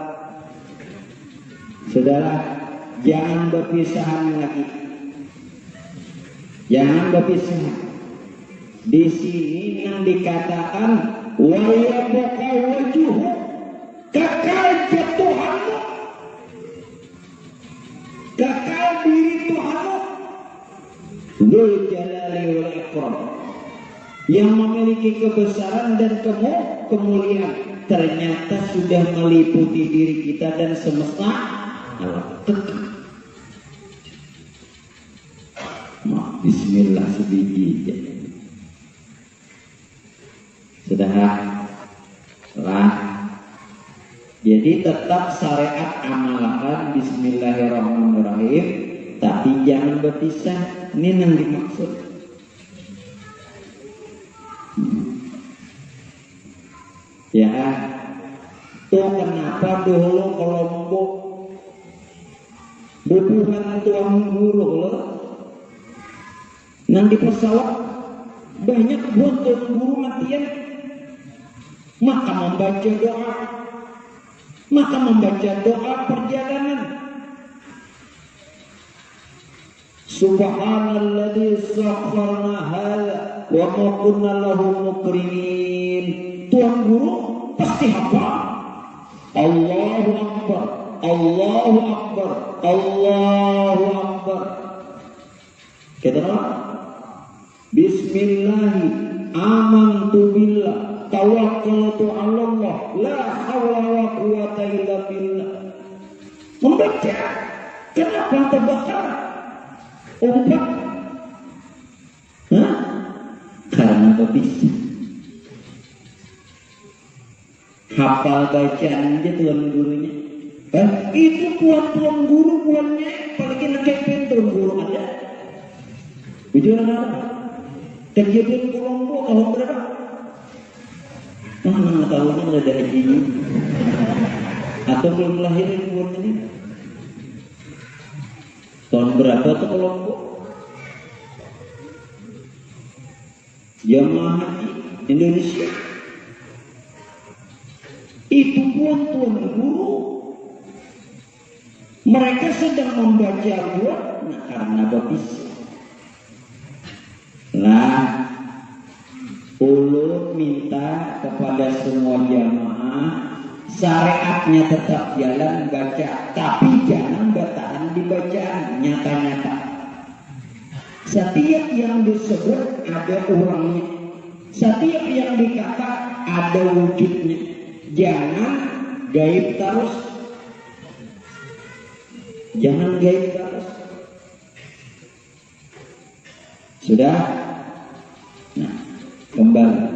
Saudara, jangan berpisahan lagi. Jangan berpisahan. Di sini yang dikatakan wa yabqa wajhuhu, kekal Tuhanmu, kekal diri Tuhanmu, Dzul Jalali wal Ikram, yang memiliki kebesaran dan kemuliaan. Ternyata sudah meliputi diri kita dan semesta alam. Bismillah sebiji. Sudah lah. Jadi tetap syariat amalkan Bismillahirrahmanirrahim, tapi jangan berpisah. Ini yang dimaksud. Ya, tuh kenapa dulu kelompok dukungan tuan guru loh, nang di pesawat banyak buat tuan guru matian, maka membaca doa perjalanan. Subhanalladzi sakharna hadza wa ma kunna lahu muqrinin. Tuan guru pasti hafal Allahu Akbar, Allahu Akbar, Allahu Akbar. Kita Bismillahi amantu billah tawakkaltu 'ala Allah la haula wa quwwata illa billah. Membaca. Kenapa terbakar? Umpat. Karena bisa. Hafal bacaan aja tuan gurunya. Itu tuan guru buannya apalagi nakepin tuan guru ada. Bicara apa? Kejadian kelompok tahun berapa? Mana tahunnya udah dari ini? Atau belum lahirin buannya? Tahun berapa tuh kelompok? Jamaah Haji Indonesia. Itu pun tuan guru, mereka sedang membaca buat, karena bisa. Nah, ulun minta kepada semua jamaah, syariatnya tetap jalan baca, tapi jangan bertahan di bacaan nyata-nyata. Setiap yang disebut ada orangnya, setiap yang dikata ada wujudnya. Jangan gaib terus. Jangan gaib terus. Sudah? Nah, kembali.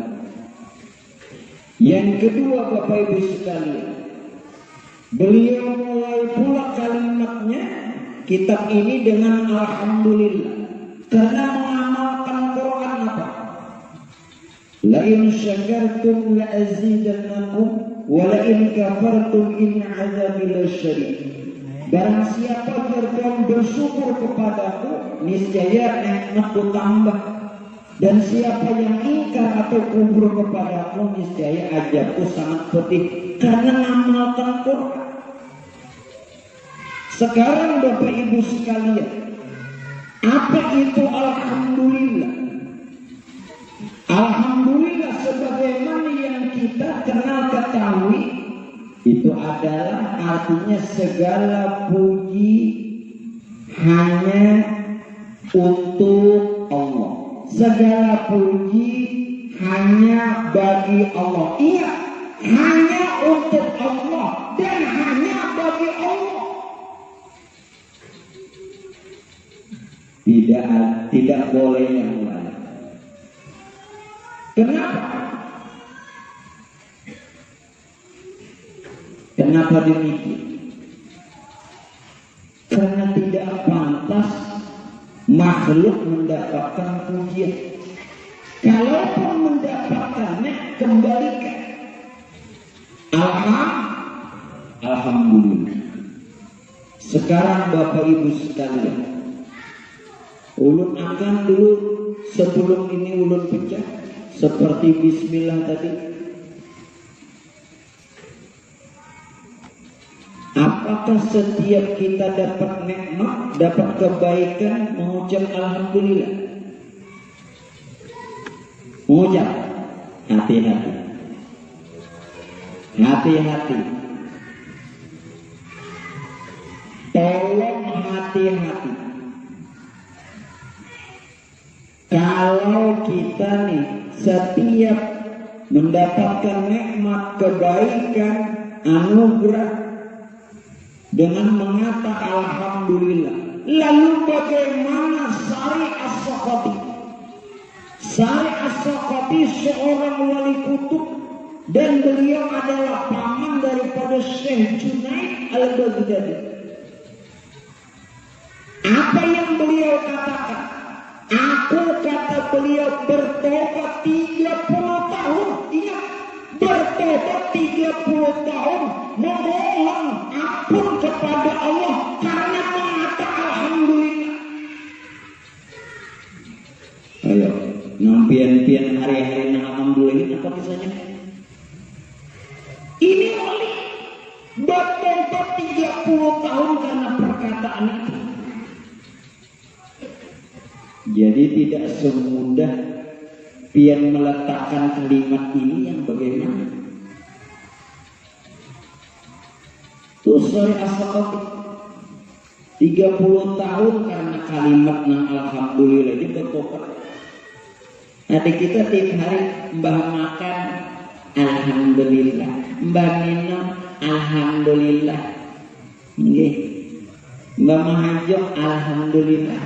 Yang kedua Bapak Ibu sekalian, beliau mulai pula kalimatnya kitab ini dengan alhamdulillah, karena mengamalkan Quran apa? La in syakartum la azidannakum wa la in kafartum in azabi lasyadid. Barang siapa berbuat bersyukur kepadaku, niscaya nikmatku tambah. Dan siapa yang ingkar atau kufur kepadaku, niscaya azabku sangat pedih. Karena mengamalkan Quran. Sekarang Bapak Ibu sekalian, apa itu alhamdulillah? Alhamdulillah sebagaimana yang kita kenal ketahui, itu adalah artinya segala puji hanya untuk Allah. Segala puji hanya bagi Allah. Iya, hanya untuk Allah dan hanya bagi Allah. Tidak boleh yang lain. Kenapa? Kenapa demikian? Karena tidak pantas makhluk mendapatkan pujian. Kalaupun mendapatkannya, kembalikan. Alhamdulillah. Sekarang Bapak Ibu sekalian, ulun akan dulu sebelum ini ulun pecah seperti bismillah tadi. Apakah setiap kita dapat nikmat, dapat kebaikan, mengucap alhamdulillah? Mengucap, hati-hati. Hati-hati. Tolong hati-hati. Kalau kita nih setiap mendapatkan nikmat, kebaikan, anugerah dengan mengatakan alhamdulillah, lalu bagaimana Sari As-Saqati? Sari As-Saqati seorang wali kutub dan beliau adalah paman daripada Syekh Junaid Al-Baghdadi. Apa yang beliau katakan? Aku, kata beliau, bertobat 30 tahun. Ingat, bertobat 30 tahun memohon ampun kepada Allah karena mengatakan alhamdulillah. Ayo, nampian-pian hari-hari nang alhamdulillah apa kisahnya? Ini wali bertobat 30 tahun karena perkataan itu. Jadi tidak semudah pian meletakkan kalimat ini yang bagaimana. Tuh Sari As-Saqati 30 tahun karena kalimat nang alhamdulillah ini bertobat. Adik kita tiap hari mbah makan alhamdulillah, mbah minum alhamdulillah, nggih, mbah mahajok alhamdulillah.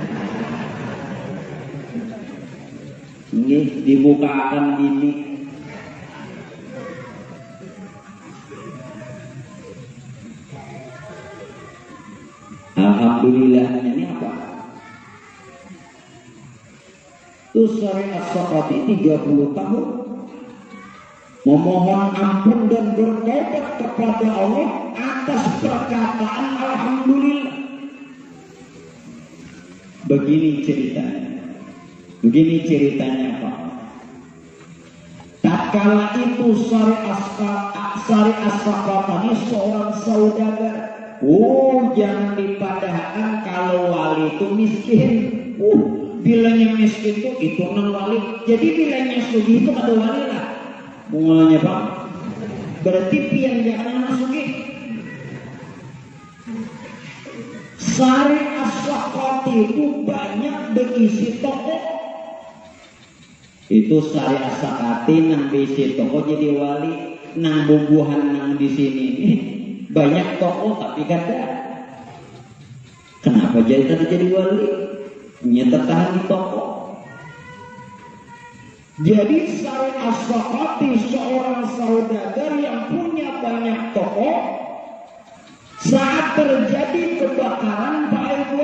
Ini dibukakan gini. Alhamdulillahnya ini apa? Itu Sari As-Saqati 30 tahun memohon ampun dan bertobat kepada Allah atas perkataan alhamdulillah. Begini ceritanya. Begini ceritanya Pak. Tatkala itu Sari As-Saqati seorang saudagar. Jangan dipadahkan kalau wali itu miskin. Bilangnya miskin itu non wali. Jadi bilangnya sugih itu ada wali lah. Mulanya Pak. Berarti pian jangan sugih. Sari As-Saqati itu banyak berisi toko. Itu Sari As-Saqati nang bisi toko jadi wali, nang bumbuhan nang di sini banyak toko tapi kada. Kenapa jadi wali? Tertahan di toko. Jadi Sari As-Saqati seorang saudagar yang punya banyak toko. Saat terjadi kebakaran Pak RW,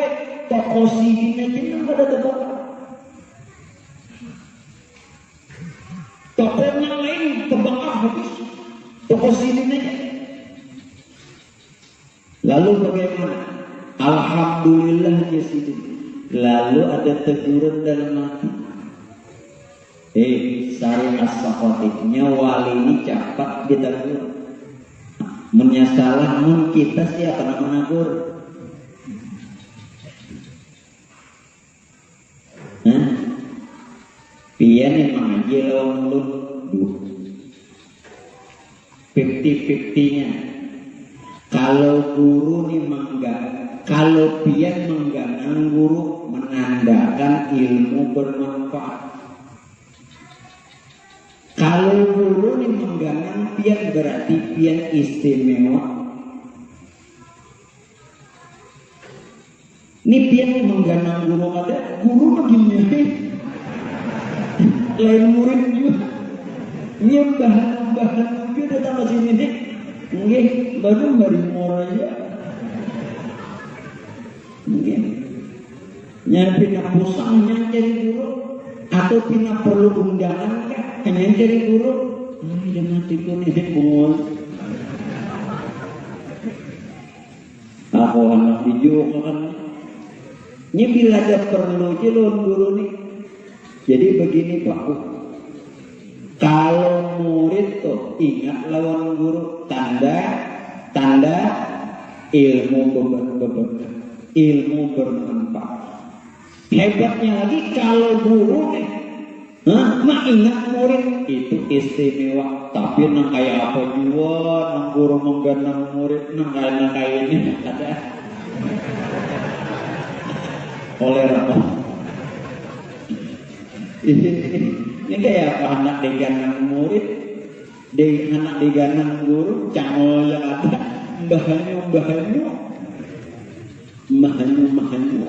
toko sini aja nggak ada terbakar. Toko yang lain terbakar habis. Toko sini aja. Lalu bagaimana? Alhamdulillah di sini. Lalu ada teguran dalam hati. Sari As-Saqati wali ini cepat ditegur. Menyasalah mun kita siapa nak menegur? Pian emang aja lawan lu 50-50-nya. Kalau guru nih mangga, kalau pian mengganang guru menandakan ilmu bermanfaat. Kalau guru nih mengganang pian berarti pian istimewa. Ini pian mengganang guru ada, guru begini. Lain murid juga. Ini bahan juga datang ke sini nih. Nggih, baru mari aja. Nggih. Nya pina pusang nya cari guru atau pina perlu undangan kah? Hanya cari guru. Ini mati pun ini bos. Aku anak video kan. Ini bila ada perlu jelon guru nih. Jadi begini Pak. Kalau murid tuh ingat lawan guru, tanda ilmu bermanfaat. Hebatnya lagi kalau guru nih, mak ingat murid itu istimewa. Tapi nang kayak apa juga, nang guru menggandang murid, nang kayak ini ada. Oleh apa? Ini kayak apa anak digandang murid, anak digandang guru, cangol yang ada, mbahanyu.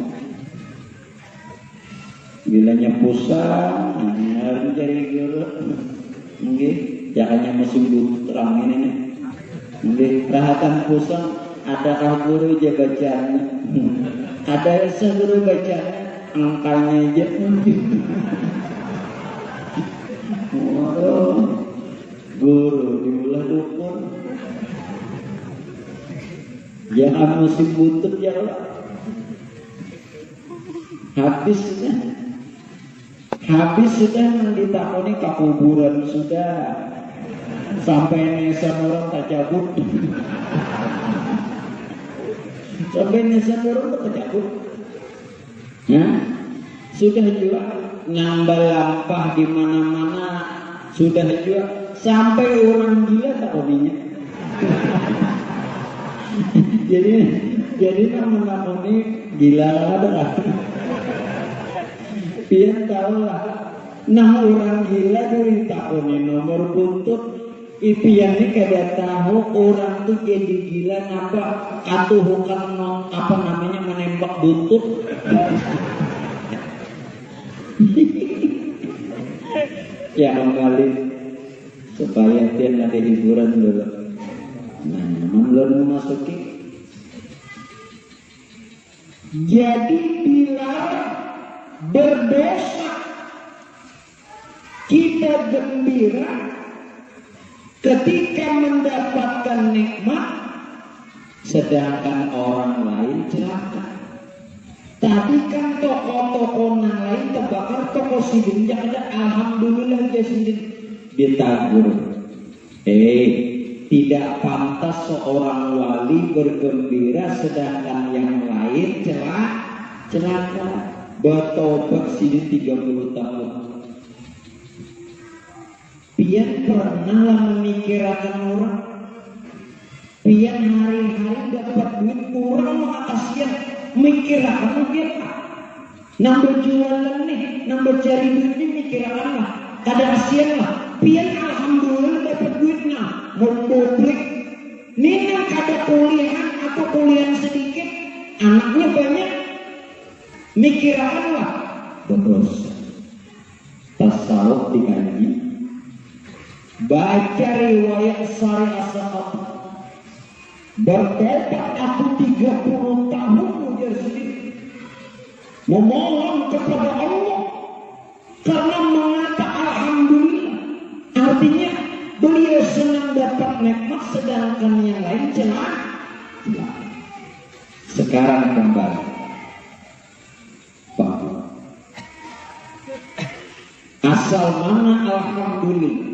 Bilanya pusang, harus cari guru. Mungkin jangannya musim terang ini nih. Mungkin rahatan pusang, adakah guru jaga bacanya? Ada guru bacanya, angkanya aja mungkin. Guru diulah dukun. Jangan musim buntut ya Allah. Habis sudah ditakoni ke kuburan sudah. Sampai nesan orang tak cabut. Sampai nesan orang tak cabut. Nah, sudah juga nambah lampah di mana-mana. Sudah juga sampai orang gila takoninya. jadi nama-nama ini gila adalah. Biar tahu lah, nah orang gila dari takoni nomor buntut, ipian ini kada tahu orang tuh jadi gila ngapa atuhukan apa namanya menembak buntut. Ya kembali supaya dia ada hiburan dulu. Nah, belum memasuki. Jadi bila berdosa kita gembira ketika mendapatkan nikmat, sedangkan orang lain celaka. Tadi kan toko-toko lain terbakar, toko sidin ada alhamdulillah dia sendiri ditagur. Tidak pantas seorang wali bergembira sedangkan yang lain celaka. Bertobat sini 30 tahun. Pian pernah memikirkan orang. Pian hari-hari dapat duit kurang maka kasihan. Mikirkan dia. Nambah jualan nih, nambah cari duit nih mikirkan lah. Kada kasihan lah. Pian alhamdulillah dapat duitnya. Mau publik. Nina kada kuliah atau kuliah sedikit. Anaknya banyak. Mikirkanlah berdosa. Tasawuf dikaji, baca riwayat Sari As-Sakhafi. Bertobat aku 30 tahun dia sendiri memohon kepada Allah karena mengata alhamdulillah. Artinya beliau senang dapat nikmat sedangkan yang lain celaka. Sekarang kembali. Asal mana alhamdulillah?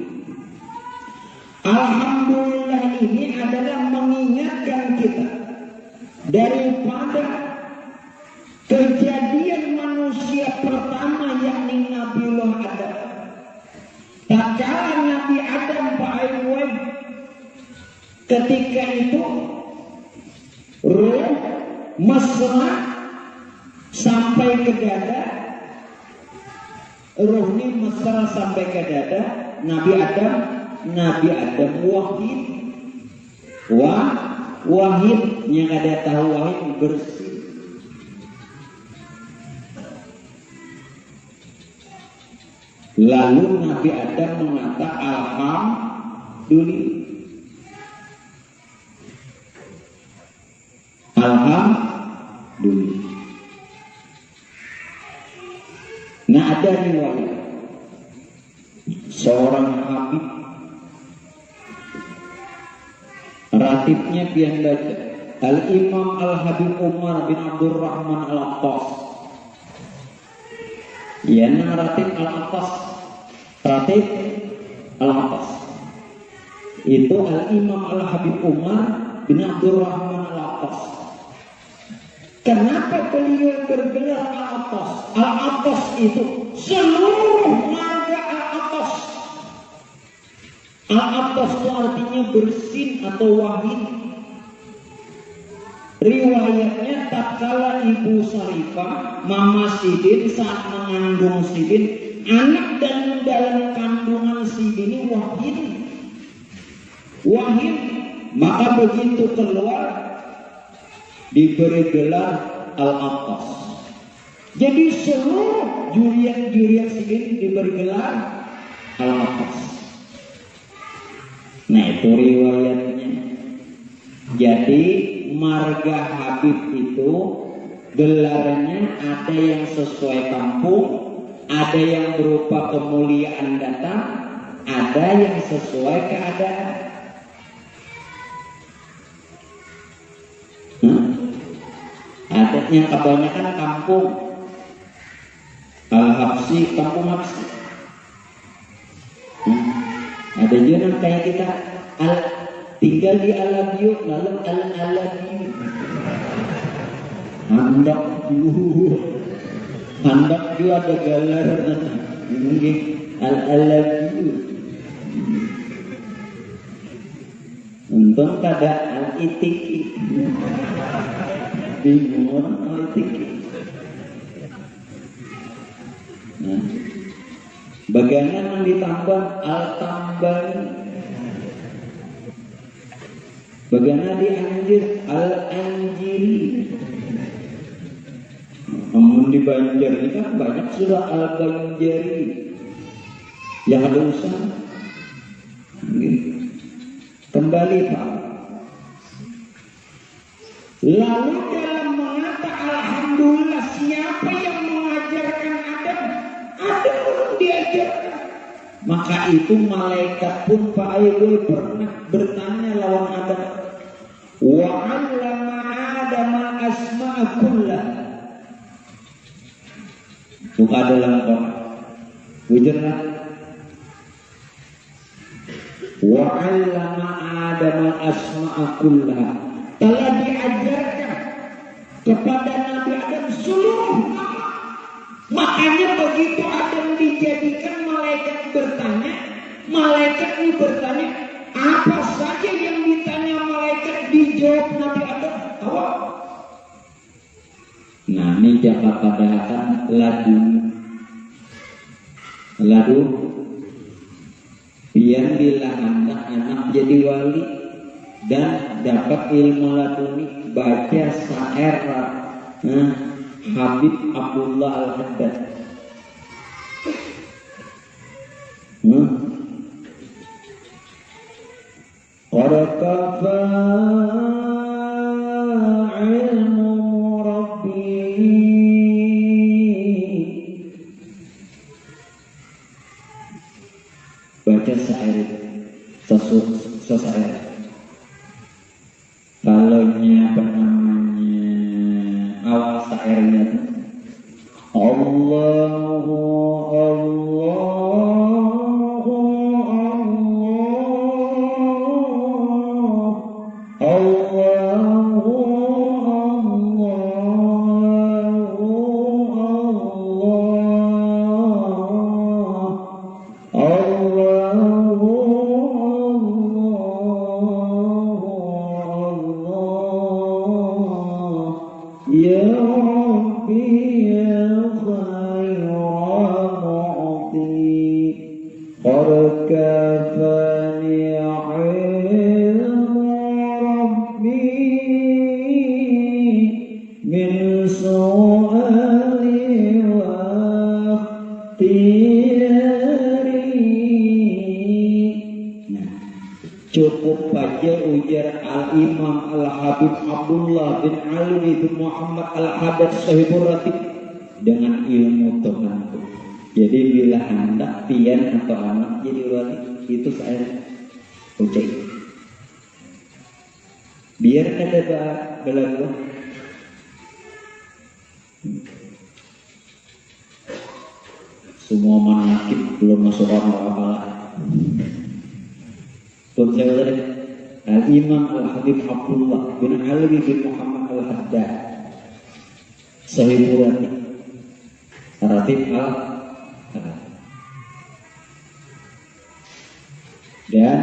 Alhamdulillah ini adalah mengingatkan kita daripada kejadian manusia pertama yakni Nabiullah Adam. Tak kala Nabi Adam Pak ketika itu roh mesra sampai ke dada. Roh ini mesra sampai ke dada. Nabi Adam wahid yang ada tahu wahid bersih. Lalu Nabi Adam mengatakan alhamdulillah. Alhamdulillah. Nah, ada riwayat seorang habib, ratibnya pian baca Al-Imam Al-Habib Umar bin Abdurrahman Al-Attas. Ya, nama ratib Al-Attas, ratib Al-Attas itu Al-Imam Al-Habib Umar bin Abdurrahman Al-Attas. Kenapa beliau bergelar Al-Attas? Al-Attas itu seluruh marga Al-Attas. Al-Attas itu artinya bersin atau wahid. Riwayatnya tatkala Ibu Sarifah, Mama Sidin saat mengandung Sidin, anak dan dalam kandungan Sidin ini wahid. Wahid, maka begitu keluar diberi gelar Al-Attas. Jadi seluruh juriat-juriat Sidin diberi gelar Al-Attas. Nah, itu riwayatnya. Jadi marga Habib itu gelarnya ada yang sesuai kampung, ada yang berupa kemuliaan datang, ada yang sesuai keadaan. Ada yang kebanyakan kampung, Al-Habsi, kampung Habsi. Ada juga kayak kita tinggal di Alabiu, lalu Al-Alabiu, Handak juga ada gelar Al-Alabiu. Untung kada Al-Itiki, bingung Al-Itiki. Nah, bagaimana ditambah Al-Tambani, bagaimana dianjir Al-Anjiri. Namun di Banjar ini kan banyak sudah Al-Banjari yang ada usaha. Kembali Pak. Lalu dalam mengata Alhamdulillah, siapa yang mengajarkan Adam? Adam belum diajarkan. Maka itu malaikat pun Pak Ayu pernah bertanya lawan Adam, wa 'allama Adam al-asma'a kullah. Buka dalam Quran. Wujudlah. Wa 'allama Adam al-asma'a kullah. Telah diajarkan kepada Nabi Adam seluruh nama. Makanya begitu Adam dijadikan, malaikat ini bertanya, apa saja yang ditanya malaikat dijawab Nabi Adam. Awal. Nah, ini Jakarta Dahatan ladu biar bila anak jadi wali dan dapat ilmu laduni, baca syair Habib Abdullah Al-Haddad. Qad kafa ilmu Rabbi. Baca syair syair. Kalaunya apa namanya awal syairnya itu Allahu Allahu Allah Allahu Allah Allahu Allah mengajar Al-Imam Al-Habib Abdullah bin Ali bin Muhammad Al-Haddad Sahibur Ratib dengan ilmu Tuhanku. Jadi bila hendak pian atau anak jadi wali, itu saya ucap. Biar ada belagu. Semua manakib belum masuk apa-apa. Tuan-tuan, Al-Imam Al-Habib Abdullah bin Ali bin Muhammad Al-Haddad Sahibur Ratib dan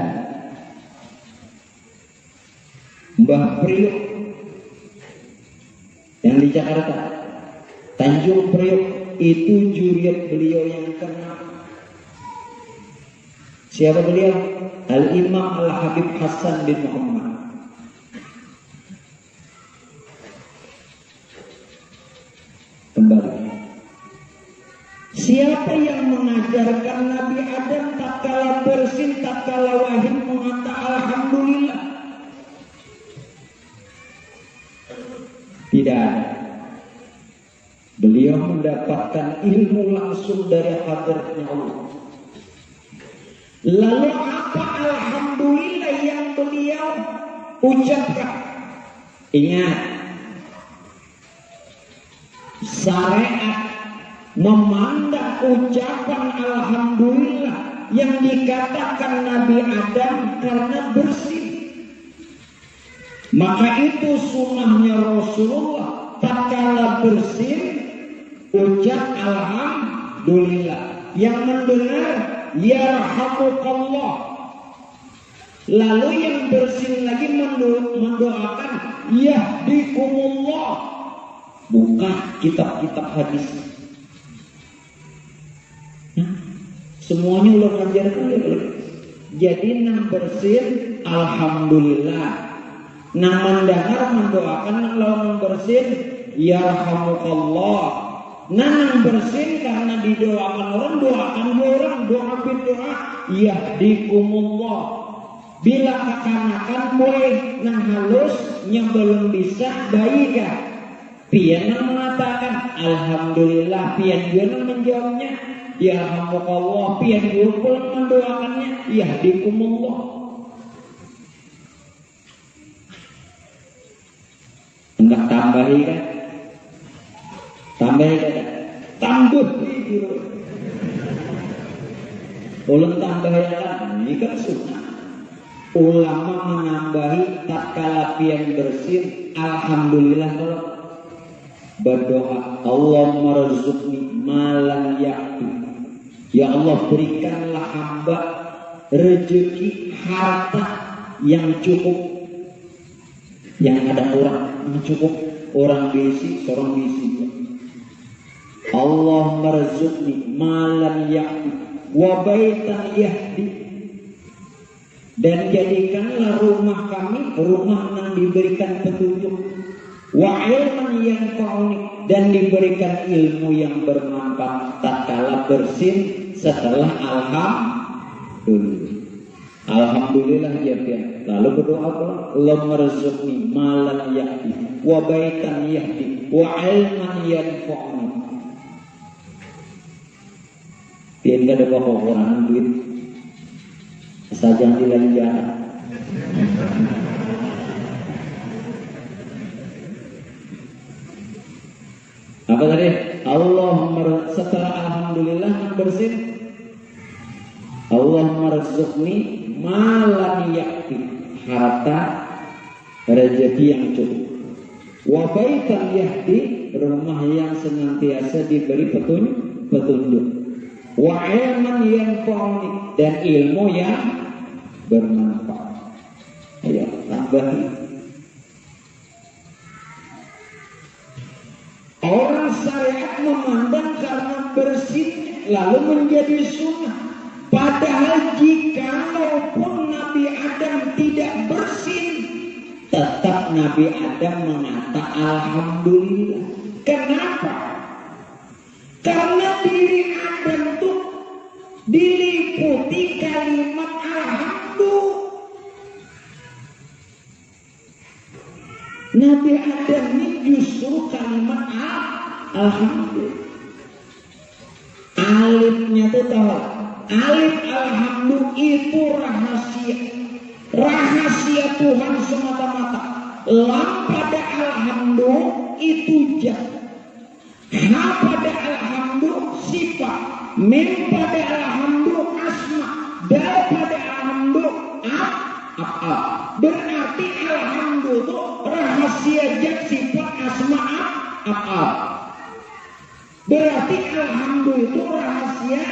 Mbah Priok yang di Jakarta, Tanjung Priok, itu juriat beliau yang keenam. Siapa beliau? Al-Imam Al-Habib Hasan bin Muhammad. Kembali. Siapa yang mengajarkan Nabi Adam tatkala bersin, tatkala wahid mengata alhamdulillah? Tidak ada. Beliau mendapatkan ilmu langsung dari hadratnya Allah. Lalu apa alhamdulillah yang beliau ucapkan? Ingat, syariat memandang ucapan alhamdulillah yang dikatakan Nabi Adam karena bersih. Maka itu sunnahnya Rasulullah, tatkala bersih ucap alhamdulillah. Yang mendengar yarhamukallah. Lalu yang bersin lagi mendoakan yahdikumullah. Buka kitab-kitab hadis. Semuanya ulah ajarkan. Jadi nang bersin alhamdulillah. Nang mendengar mendoakan, nang lawan bersin yarhamukallah. Nang bersin karena didoakan orang, doakan orang, doa berdoa yahdikumullah. Bila kekanakan boleh nang halus yang belum bisa baik kah? Pian nang mengatakan alhamdulillah, pian dia nang menjawabnya yarhamukallah, pian dia pun mendoakannya yahdikumullah. Enggak tambahi kan? Tambahi kan? Tambah gitu. Ulun tambahi kan? Ini kan sunnah. Ulama menambahi tatkala pian bersih alhamdulillah kalau berdoa Allahumma rzuqni malam ya'ti. Ya Allah, berikanlah hamba rezeki harta yang cukup, yang ada orang cukup, orang bisi, seorang bisi. Allahumma rzuqni malam ya'ti wa baitan yahdi. Dan jadikanlah rumah kami rumah yang diberikan petunjuk, wa ilman yanfa'uni, dan diberikan ilmu yang bermanfaat tatkala bersin setelah alhamdulillah. Alhamdulillah ya pian. Lalu berdoa pula, Allahumma rzuqni malam yahdi wa baitan yahdi wa ilman yanfa'uni. Pian kada bawa orang duit saja dilanjar. Apa tadi? Allahumma, setelah alhamdulillah yang bersin, Allahumma rzuqni malam yakti, harta rezeki yang cukup, wa baitan yahdi, rumah yang senantiasa diberi petunjuk, wa ilman yanfa'uni, dan ilmu yang bermanfaat. Ayo tambahi. Orang syariat memandang karena bersih lalu menjadi sunnah. Padahal jika maupun Nabi Adam tidak bersih, tetap Nabi Adam mengata alhamdulillah. Kenapa? Karena diri Adam itu diliputi kalimat alhamdulillah. Nabi Adam ini justru kalimat alhamdulillah. Alifnya itu tahu. Alif alhamdulillah itu rahasia Tuhan semata-mata. Lam pada alhamdulillah itu jah. Ha pada alhamdulillah sifat. Mim pada alhamdulillah asma. Dal pada alhamdulillah apa? Berarti alhamdulillah itu rahasia jah sifat asma apa? Berarti alhamdulillah itu rahasia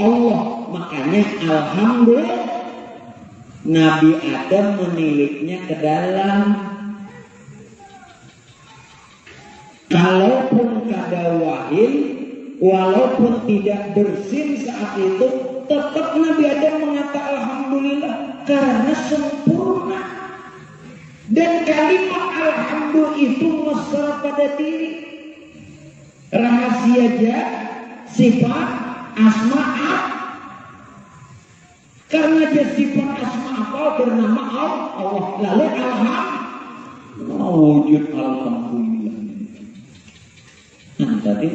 Allah. Makanya alhamdulillah Nabi Adam menilitnya ke dalam. Kalaupun kada wahid, walaupun tidak bersin saat itu, tetap Nabi Adam mengatakan alhamdulillah karena sempurna. Dan kalimat alhamdulillah itu mesra pada diri. Rahasia jah, sifat, asma, karena dia sifat asma apa bernama Allah. Lalu alhamdulillah wujud alhamdulillah. Nah tadi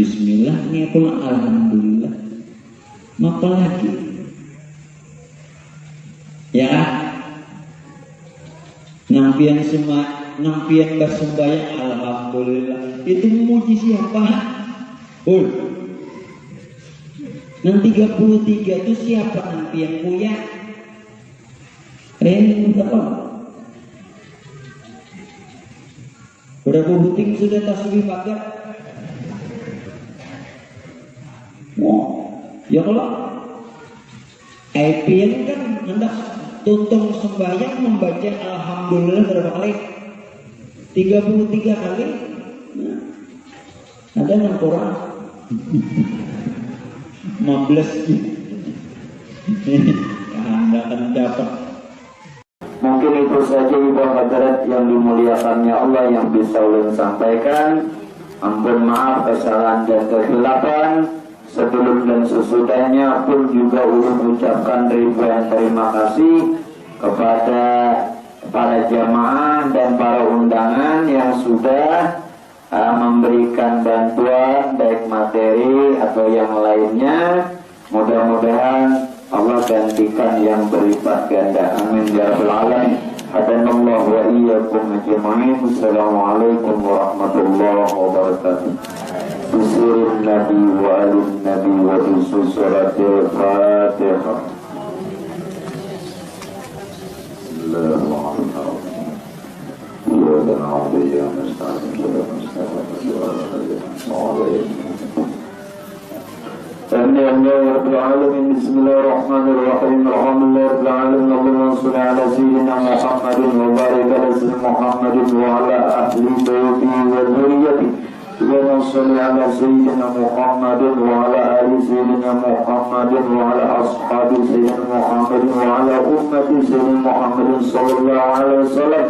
bismillah ini pula alhamdulillah. Apa lagi? Ya, nampian bersembahyang alhamdulillah. Itu memuji siapa? Yang 33 itu siapa nanti yang punya? Apa? Berapa buting sudah tasbih pakai? Ya kalau IPN kan hendak tuntung sembahyang membaca alhamdulillah berapa kali? 33 kali. Nah, ada yang kurang 15 Anda akan dapat.
Mungkin itu saja ibu hadirat yang dimuliakannya Allah yang bisa ulun sampaikan. Ampun maaf kesalahan dan kehilapan. Sebelum dan sesudahnya pun juga ulun ucapkan ribuan terima kasih kepada para jamaah dan para undangan yang sudah memberikan bantuan baik materi atau yang lainnya. Mudah-mudahan Allah gantikan yang berlipat ganda. Amin ya rabbal alamin. Hadanallahu wa iyyakum ajma'in. Assalamualaikum warahmatullahi wabarakatuh. Bismillahirrahmanirrahim. Nabi wa alin nabi wa bisu suratil Fatihah. Bismillahirrahmanirrahim. Bismillahirrahmanirrahim. Alhamdulillahirrahmanirrahim. Allahumma salli ala sayyidina Muhammadin wa barik ala sayyidina Muhammadin wa ala ahli baitihi wa dhurriyyatihi. Allahumma salli ala sayyidina Muhammadin wa ala ali sayyidina Muhammadin wa ala ashabi sayyidina Muhammadin wa ala ummati sayyidina Muhammadin sallallahu alaihi wasallam.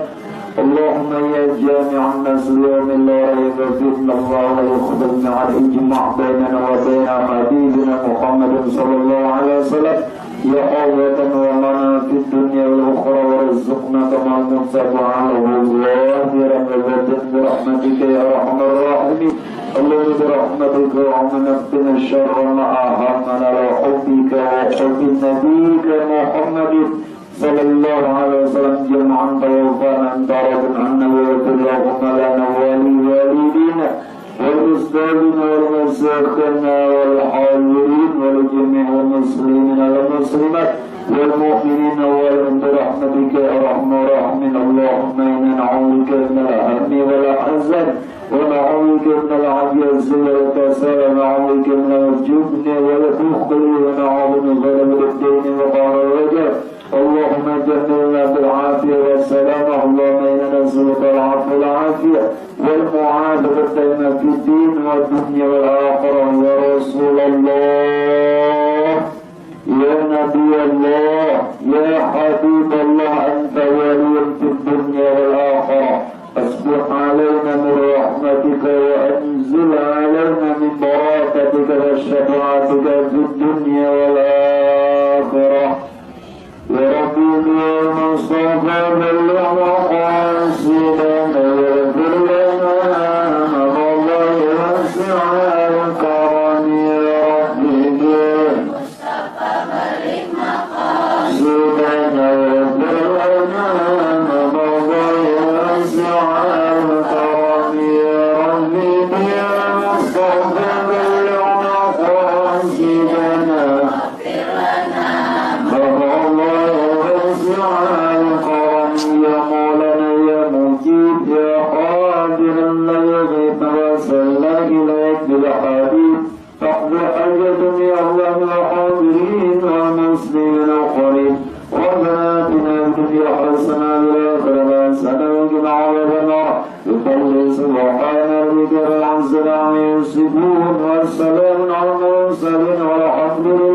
Allahumma ya jami'an naslimin la rayba fitna Allah la yukhbirna al-ijma' bainana wa baina habibina Muhammadin sallallahu alaihi wasallam. Ya Allah wa lana fid dunya wal ukhra warzuqna kama nusabbahu zahiran wa batinan bi rahmatika ya arhamar rahimin. Allahumma bi rahmatika wa amnaqtina syarra ma ahamana wa hubbika wa hubbi nabiyyika Muhammadin sallallahu alaihi wasallam jama'an tawafanan taradun anna wa yatulahum lana wali walidina wal ustadina wal masakhina wal hadirin wal jami'ul muslimin wal muslimat wal mu'minina wal rahmatika ya arhamar rahimin. Allahumma inna na'udzubika min al-hammi wal ahzan wa na'udzubika min al-'ajzi wal kasali wa na'udzubika min al-jubni wal bukhli wa na'udzubika min ghalabati ad-dayni wa qahri ar-rijal. اللهم جملنا بالعافية والسلامة. اللهم إنا نسألك العفو والعافية والمعافاة في الدين والدنيا والآخرة. يا رسول الله يا نبي الله يا حبيب الله أنت ولي في الدنيا والآخرة. أسبح علينا من رحمتك وأنزل علينا من بركتك وشفاعتك في الدنيا والآخرة. يا ربي يا مصطفى بلغ السماء والآخرة فأسأل وقنا عذاب النار بقول سبحان ربك رب العزة عما يصفون والسلام على المرسلين والحمد لله